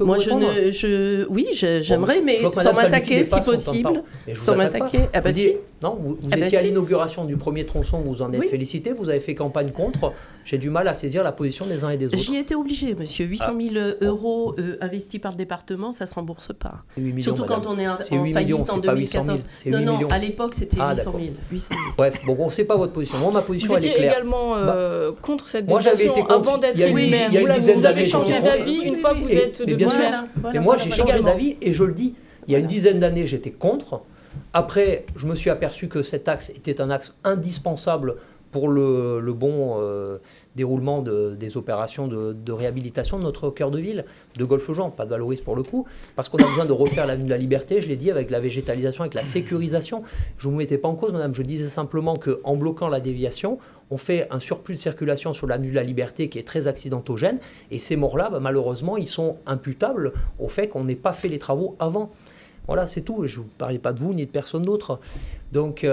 Moi, j'aimerais, mais sans m'attaquer, si possible. Sans m'attaquer. Ah bah si. Non, vous ben étiez à si. l'inauguration du premier tronçon, vous en êtes Oui. félicité, vous avez fait campagne contre. J'ai du mal à saisir la position des uns et des autres. J'y étais obligée, monsieur. 800 000 euros investis par le département, ça ne se rembourse pas. C'est 8 millions, Surtout madame. quand on est en C'est 8 faillite millions, en c'est pas 800 000. 2014. C'est 8 Non, millions. à l'époque, c'était Ah, 800 d'accord. 000. 800 000. Bref, bon, on ne sait pas votre position. Moi, ma position, Vous elle est étiez claire. également contre cette Moi, j'avais déviation été contre. avant d'être Il y a élu une- maire. il y a une dizaine Vous avez d'années, changé j'étais d'avis contre. une fois que vous Et- êtes mais devenu bien sûr. maire. Mais moi, j'ai changé Également. d'avis et je le dis. Il y a une dizaine d'années, j'étais contre. Après, je me suis aperçu que cet axe était un axe indispensable pour le bon déroulement des opérations de réhabilitation de notre cœur de ville, de Golfe-Jean, pas de Valoris pour le coup, parce qu'on a besoin de refaire l'avenue de la Liberté, je l'ai dit, avec la végétalisation, avec la sécurisation. Je ne vous mettais pas en cause, madame, je disais simplement qu'en bloquant la déviation, on fait un surplus de circulation sur l'avenue de la Liberté qui est très accidentogène, et ces morts-là, bah, malheureusement, ils sont imputables au fait qu'on n'ait pas fait les travaux avant. Voilà, c'est tout. Je ne vous parlais pas de vous ni de personne d'autre. Donc,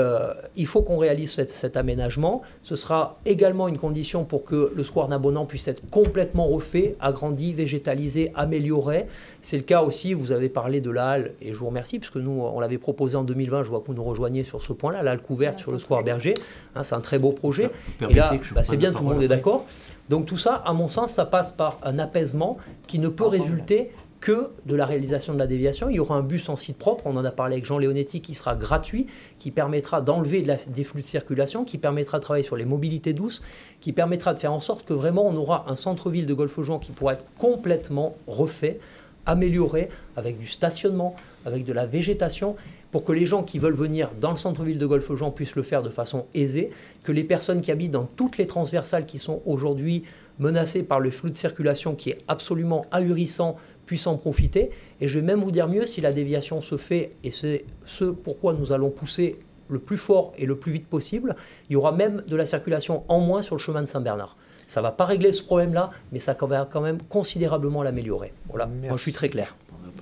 il faut qu'on réalise cet aménagement. Ce sera également une condition pour que le square Nabonnan puisse être complètement refait, agrandi, végétalisé, amélioré. C'est le cas aussi, vous avez parlé de la halle, et je vous remercie, puisque nous, on l'avait proposé en 2020, je vois que vous nous rejoignez sur ce point-là, la halle couverte sur le square Berger. Hein, c'est un très beau projet. Et là, c'est bien, tout le monde est d'accord. Donc tout ça, à mon sens, ça passe par un apaisement qui ne peut résulter que de la réalisation de la déviation. Il y aura un bus en site propre, on en a parlé avec Jean Léonetti, qui sera gratuit, qui permettra d'enlever des flux de circulation, qui permettra de travailler sur les mobilités douces, qui permettra de faire en sorte que vraiment on aura un centre-ville de Golfe-Jean qui pourra être complètement refait, amélioré, avec du stationnement, avec de la végétation, pour que les gens qui veulent venir dans le centre-ville de Golfe-Jean puissent le faire de façon aisée, que les personnes qui habitent dans toutes les transversales qui sont aujourd'hui menacées par le flux de circulation qui est absolument ahurissant puissent en profiter. Et je vais même vous dire mieux, si la déviation se fait, et c'est ce pourquoi nous allons pousser le plus fort et le plus vite possible, il y aura même de la circulation en moins sur le chemin de Saint-Bernard. Ça ne va pas régler ce problème-là, mais ça va quand même considérablement l'améliorer. Voilà, Merci. moi je suis très clair.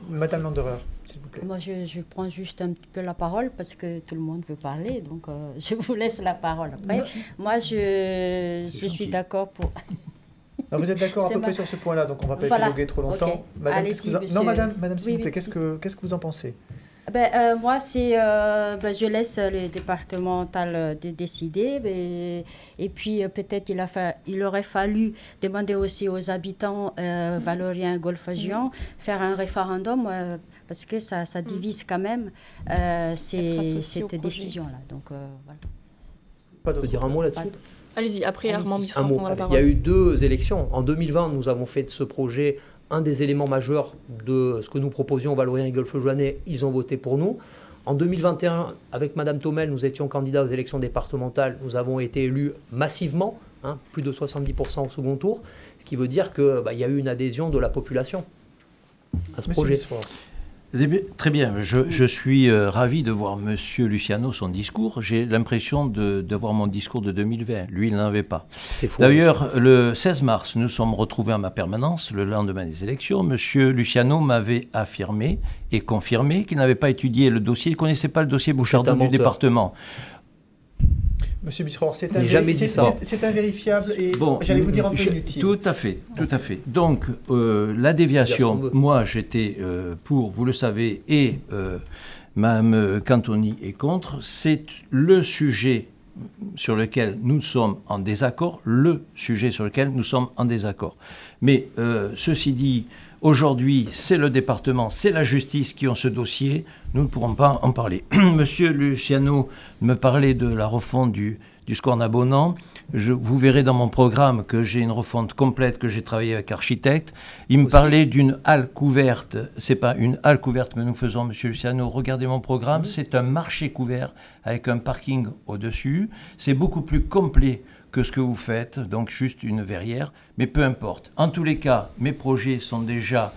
Madame Landerer, s'il vous plaît. Moi, je prends juste un petit peu la parole parce que tout le monde veut parler, donc je vous laisse la parole après. Non. Moi, je suis d'accord pour... Ah, vous êtes d'accord à C'est peu ma- près sur ce point-là, donc on ne va pas Voilà. épiloguer trop longtemps. Ok. Madame, Allez-y, qu'est-ce que vous en- monsieur. Non, madame, s'il Oui, vous plaît, oui. qu'est-ce que vous en pensez? Moi, c'est, je laisse le départemental de décider. Et puis, peut-être il aurait fallu demander aussi aux habitants valoriens Golfe-Jean faire un référendum parce que ça divise quand même associé au cette projet. décision-là. Donc, voilà. Pas Je peux d'autre. dire un mot là-dessus? Allez-y, après Allez-y. Armand Un Bissera mot. prendra la Il y a parole. eu 2 élections. En 2020, nous avons fait de ce projet un des éléments majeurs de ce que nous proposions aux Valoriens et Golfe-Joannais. Ils ont voté pour nous. En 2021, avec Madame Thomel, nous étions candidats aux élections départementales. Nous avons été élus massivement, hein, plus de 70% au second tour, ce qui veut dire qu'il y a eu une adhésion de la population à ce Monsieur projet. Bissefort. Très bien, je suis ravi de voir Monsieur Luciano, son discours. J'ai l'impression de voir mon discours de 2020. Lui, il n'en avait pas. C'est faux. D'ailleurs, le 16 mars, nous sommes retrouvés à ma permanence, le lendemain des élections. Monsieur Luciano m'avait affirmé et confirmé qu'il n'avait pas étudié le dossier, il ne connaissait pas le dossier Bouchardon un du menteur. département. Monsieur Bissefort, c'est J'ai jamais dit ça. invérifiable et Bon, j'allais vous dire un peu inutile. Tout à fait, tout à fait. Donc, la Dire ce qu'on déviation, veut. moi j'étais pour, vous le savez, et Mme Cantoni est contre. C'est le sujet sur lequel nous sommes en désaccord, Mais ceci dit, aujourd'hui, c'est le département, c'est la justice qui ont ce dossier. Nous ne pourrons pas en parler. Monsieur Luciano me parlait de la refonte du square Nabonnan. Vous verrez dans mon programme que j'ai une refonte complète, que j'ai travaillé avec architecte. Il me parlait d'une halle couverte. C'est pas une halle couverte que nous faisons, Monsieur Luciano. Regardez mon programme. C'est un marché couvert avec un parking au-dessus. C'est beaucoup plus complet que ce que vous faites, donc juste une verrière, mais peu importe. En tous les cas, mes projets sont déjà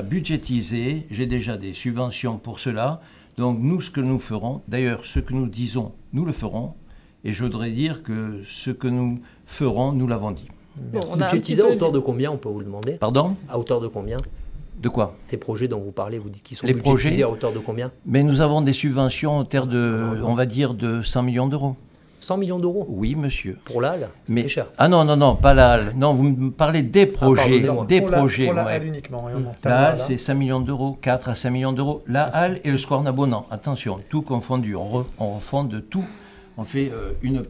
budgétisés, j'ai déjà des subventions pour cela, donc nous, ce que nous ferons, d'ailleurs, ce que nous disons, nous le ferons, et je voudrais dire que ce que nous ferons, nous l'avons dit. Bon, on a un petit Budgétisé à peu hauteur de combien, on peut vous le demander? Pardon? À hauteur de combien? De quoi? Ces projets dont vous parlez, vous dites qu'ils sont Les budgétisés projets à hauteur de combien? Mais nous avons des subventions en termes de, on va dire, de 100 millions d'euros. 100 millions d'euros. Oui, monsieur. Pour la halle, Mais c'est cher. Ah non, pas la halle. Non, vous me parlez des projets. pardonnez-moi. Pour la ouais. halle uniquement. Et on entame La halle, là. c'est 5 millions d'euros, 4 à 5 millions d'euros. La halle et le square Nabonnan. Attention, tout confondu. On refonde tout. On fait une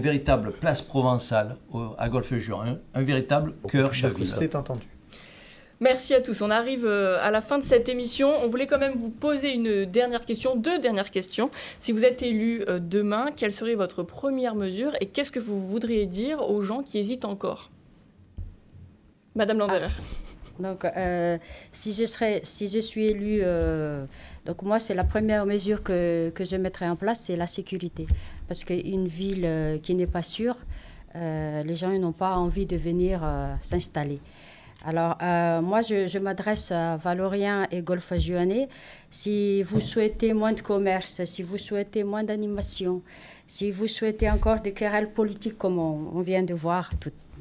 véritable place provençale à Golfe-Juan. Un véritable cœur de ville. C'est entendu. Merci à tous. On arrive à la fin de cette émission. On voulait quand même vous poser deux dernières questions. Si vous êtes élu demain, quelle serait votre première mesure et qu'est-ce que vous voudriez dire aux gens qui hésitent encore? Madame Landerer. Donc, si je suis élue, donc moi, c'est la première mesure que je mettrai en place, c'est la sécurité. Parce qu'une ville qui n'est pas sûre, les gens n'ont pas envie de venir s'installer. Alors, moi, je m'adresse à Valoriens et Golfe-Juanais. Si vous souhaitez moins de commerce, si vous souhaitez moins d'animation, si vous souhaitez encore des querelles politiques comme on vient de voir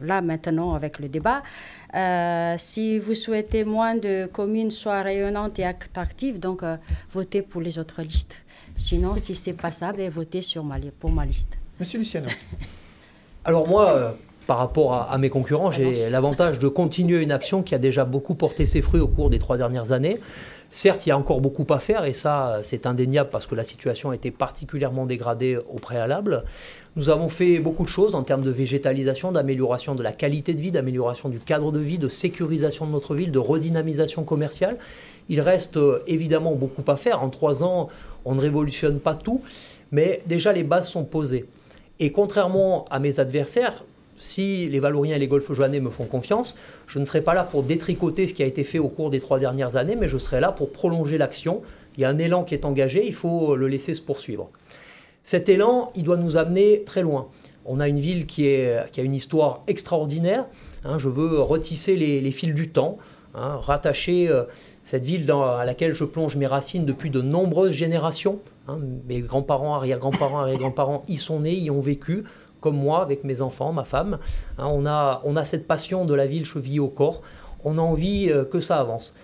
là maintenant avec le débat, si vous souhaitez moins de communes soient rayonnantes et attractives, donc votez pour les autres listes. Sinon, si ce n'est pas ça, votez pour ma liste. Monsieur Luciano. Alors moi, par rapport à mes concurrents, j'ai l'avantage de continuer une action qui a déjà beaucoup porté ses fruits au cours des 3 dernières années. Certes, il y a encore beaucoup à faire et ça, c'est indéniable parce que la situation a été particulièrement dégradée au préalable. Nous avons fait beaucoup de choses en termes de végétalisation, d'amélioration de la qualité de vie, d'amélioration du cadre de vie, de sécurisation de notre ville, de redynamisation commerciale. Il reste évidemment beaucoup à faire. En 3 ans, on ne révolutionne pas tout, mais déjà les bases sont posées. Et contrairement à mes adversaires, si les Valoriens et les Golfe-Juanais me font confiance, je ne serai pas là pour détricoter ce qui a été fait au cours des 3 dernières années, mais je serai là pour prolonger l'action. Il y a un élan qui est engagé, il faut le laisser se poursuivre. Cet élan, il doit nous amener très loin. On a une ville qui a une histoire extraordinaire. Je veux retisser les fils du temps, rattacher cette ville à laquelle je plonge mes racines depuis de nombreuses générations. Mes grands-parents, arrière-grands-parents y sont nés, y ont vécu, comme moi, avec mes enfants, ma femme. On a cette passion de la ville chevillée au corps. On a envie que ça avance.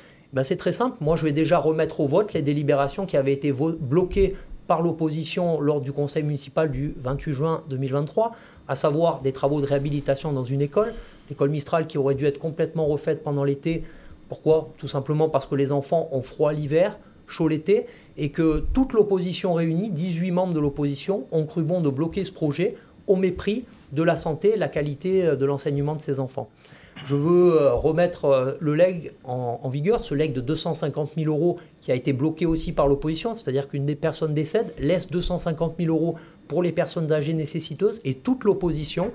C'est très simple. Moi, je vais déjà remettre au vote les délibérations qui avaient été bloquées par l'opposition lors du conseil municipal du 28 juin 2023, à savoir des travaux de réhabilitation dans une école, l'école Mistral qui aurait dû être complètement refaite pendant l'été. Pourquoi? Tout simplement parce que les enfants ont froid l'hiver, chaud l'été, et que toute l'opposition réunie, 18 membres de l'opposition, ont cru bon de bloquer ce projet au mépris de la santé et la qualité de l'enseignement de ces enfants. Je veux remettre le legs en vigueur, ce legs de 250 000 € qui a été bloqué aussi par l'opposition, c'est-à-dire qu'une des personnes décède, laisse 250 000 € pour les personnes âgées nécessiteuses et toute l'opposition,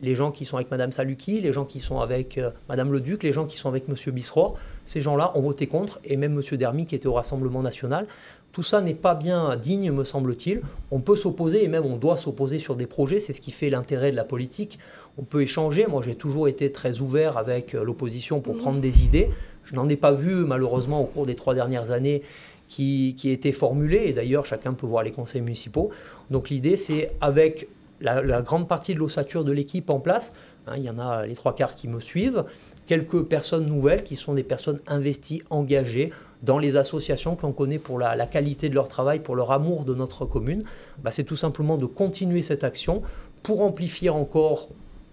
les gens qui sont avec Mme Saluki, les gens qui sont avec Mme Leduc, les gens qui sont avec M. Bisseror, ces gens-là ont voté contre, et même M. Dermy qui était au Rassemblement national. Tout ça n'est pas bien digne, me semble-t-il. On peut s'opposer, et même on doit s'opposer sur des projets, c'est ce qui fait l'intérêt de la politique. On peut échanger, moi j'ai toujours été très ouvert avec l'opposition pour prendre des idées. Je n'en ai pas vu malheureusement au cours des 3 dernières années qui étaient formulées, et d'ailleurs chacun peut voir les conseils municipaux. Donc l'idée c'est avec la grande partie de l'ossature de l'équipe en place, il y en a les 3/4 qui me suivent, quelques personnes nouvelles qui sont des personnes investies, engagées dans les associations que l'on connaît pour la qualité de leur travail, pour leur amour de notre commune. C'est tout simplement de continuer cette action pour amplifier encore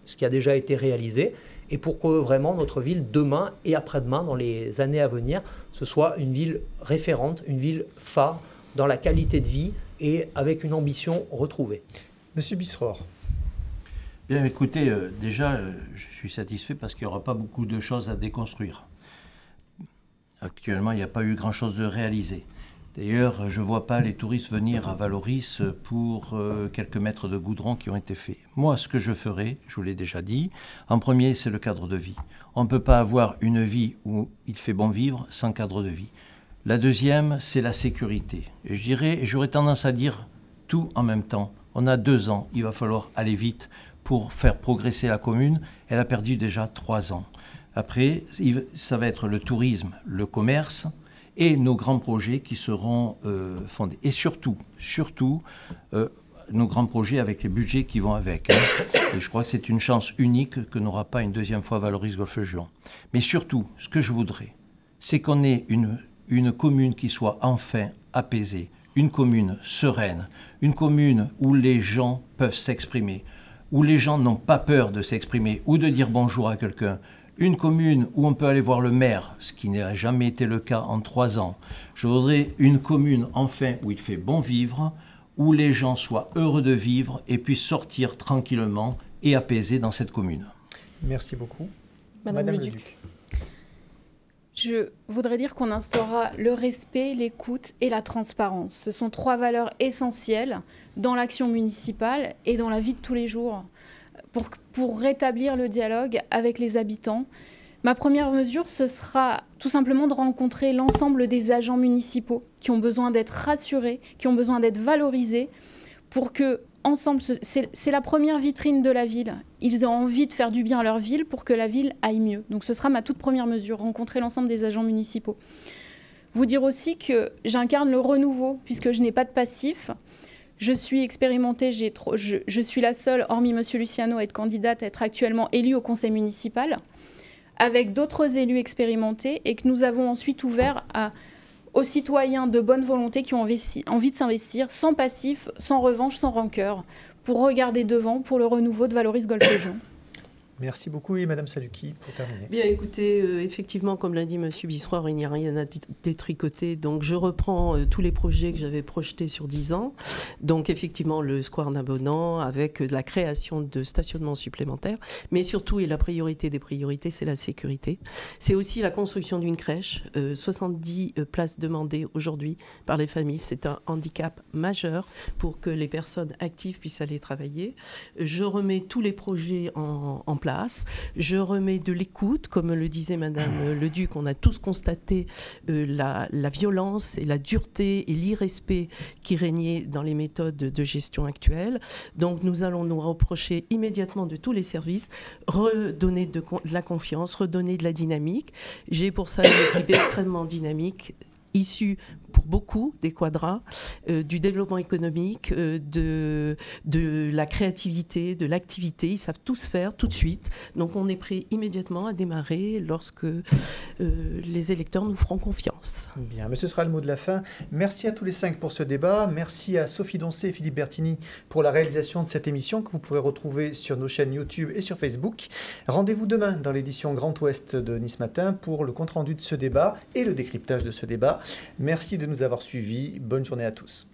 ce qui a déjà été réalisé et pour que vraiment notre ville, demain et après-demain, dans les années à venir, ce soit une ville référente, une ville phare dans la qualité de vie et avec une ambition retrouvée. Monsieur Bisseror. Bien, écoutez, déjà, je suis satisfait parce qu'il n'y aura pas beaucoup de choses à déconstruire. Actuellement, il n'y a pas eu grand-chose de réalisé. D'ailleurs, je ne vois pas les touristes venir à Valoris pour quelques mètres de goudron qui ont été faits. Moi, ce que je ferai, je vous l'ai déjà dit, en premier, c'est le cadre de vie. On ne peut pas avoir une vie où il fait bon vivre sans cadre de vie. La deuxième, c'est la sécurité. Et j'aurais tendance à dire tout en même temps. On a 2 ans, il va falloir aller vite pour faire progresser la commune. Elle a perdu déjà 3 ans. Après, ça va être le tourisme, le commerce et nos grands projets qui seront fondés. Et surtout, nos grands projets avec les budgets qui vont avec. Et je crois que c'est une chance unique que n'aura pas une deuxième fois Valoris Golfe-Juan. Mais surtout, ce que je voudrais, c'est qu'on ait une commune qui soit enfin apaisée, une commune sereine, une commune où les gens peuvent s'exprimer, où les gens n'ont pas peur de s'exprimer ou de dire bonjour à quelqu'un, une commune où on peut aller voir le maire, ce qui n'a jamais été le cas en 3 ans. Je voudrais une commune, enfin, où il fait bon vivre, où les gens soient heureux de vivre et puissent sortir tranquillement et apaisés dans cette commune. Merci beaucoup. Madame Madame Leduc. Je voudrais dire qu'on instaurera le respect, l'écoute et la transparence. Ce sont 3 valeurs essentielles dans l'action municipale et dans la vie de tous les jours pour rétablir le dialogue avec les habitants. Ma première mesure, ce sera tout simplement de rencontrer l'ensemble des agents municipaux qui ont besoin d'être rassurés, qui ont besoin d'être valorisés pour que ensemble, c'est la première vitrine de la ville. Ils ont envie de faire du bien à leur ville pour que la ville aille mieux. Donc ce sera ma toute première mesure, rencontrer l'ensemble des agents municipaux. Vous dire aussi que j'incarne le renouveau, puisque je n'ai pas de passif. Je suis expérimentée, je suis la seule, hormis M. Luciano, à être candidate, à être actuellement élue au conseil municipal, avec d'autres élus expérimentés, et que nous avons ensuite ouvert aux citoyens de bonne volonté qui ont envie de s'investir, sans passif, sans revanche, sans rancœur, pour regarder devant, pour le renouveau de Valoris Golfe Région. Merci beaucoup. Et Madame Saluki, pour terminer. Bien, écoutez, effectivement, comme l'a dit M. Bissoir, il n'y a rien à détricoter. Donc, je reprends tous les projets que j'avais projetés sur 10 ans. Donc, effectivement, le square Nabonnan, avec la création de stationnements supplémentaires. Mais surtout, et la priorité des priorités, c'est la sécurité. C'est aussi la construction d'une crèche. 70 places demandées aujourd'hui par les familles. C'est un handicap majeur pour que les personnes actives puissent aller travailler. Je remets tous les projets en place. Je remets de l'écoute, comme le disait Madame Leduc, on a tous constaté la violence et la dureté et l'irrespect qui régnaient dans les méthodes de gestion actuelles. Donc nous allons nous rapprocher immédiatement de tous les services, redonner de la confiance, redonner de la dynamique. J'ai pour ça une équipe extrêmement dynamique, issue pour beaucoup des quadras, du développement économique, de la créativité, de l'activité. Ils savent tous faire tout de suite. Donc on est prêt immédiatement à démarrer lorsque les électeurs nous feront confiance. Bien, mais ce sera le mot de la fin. Merci à tous les 5 pour ce débat. Merci à Sophie Doncé et Philippe Bertini pour la réalisation de cette émission que vous pourrez retrouver sur nos chaînes YouTube et sur Facebook. Rendez-vous demain dans l'édition Grand Ouest de Nice Matin pour le compte-rendu de ce débat et le décryptage de ce débat. Merci de nous avoir suivis. Bonne journée à tous.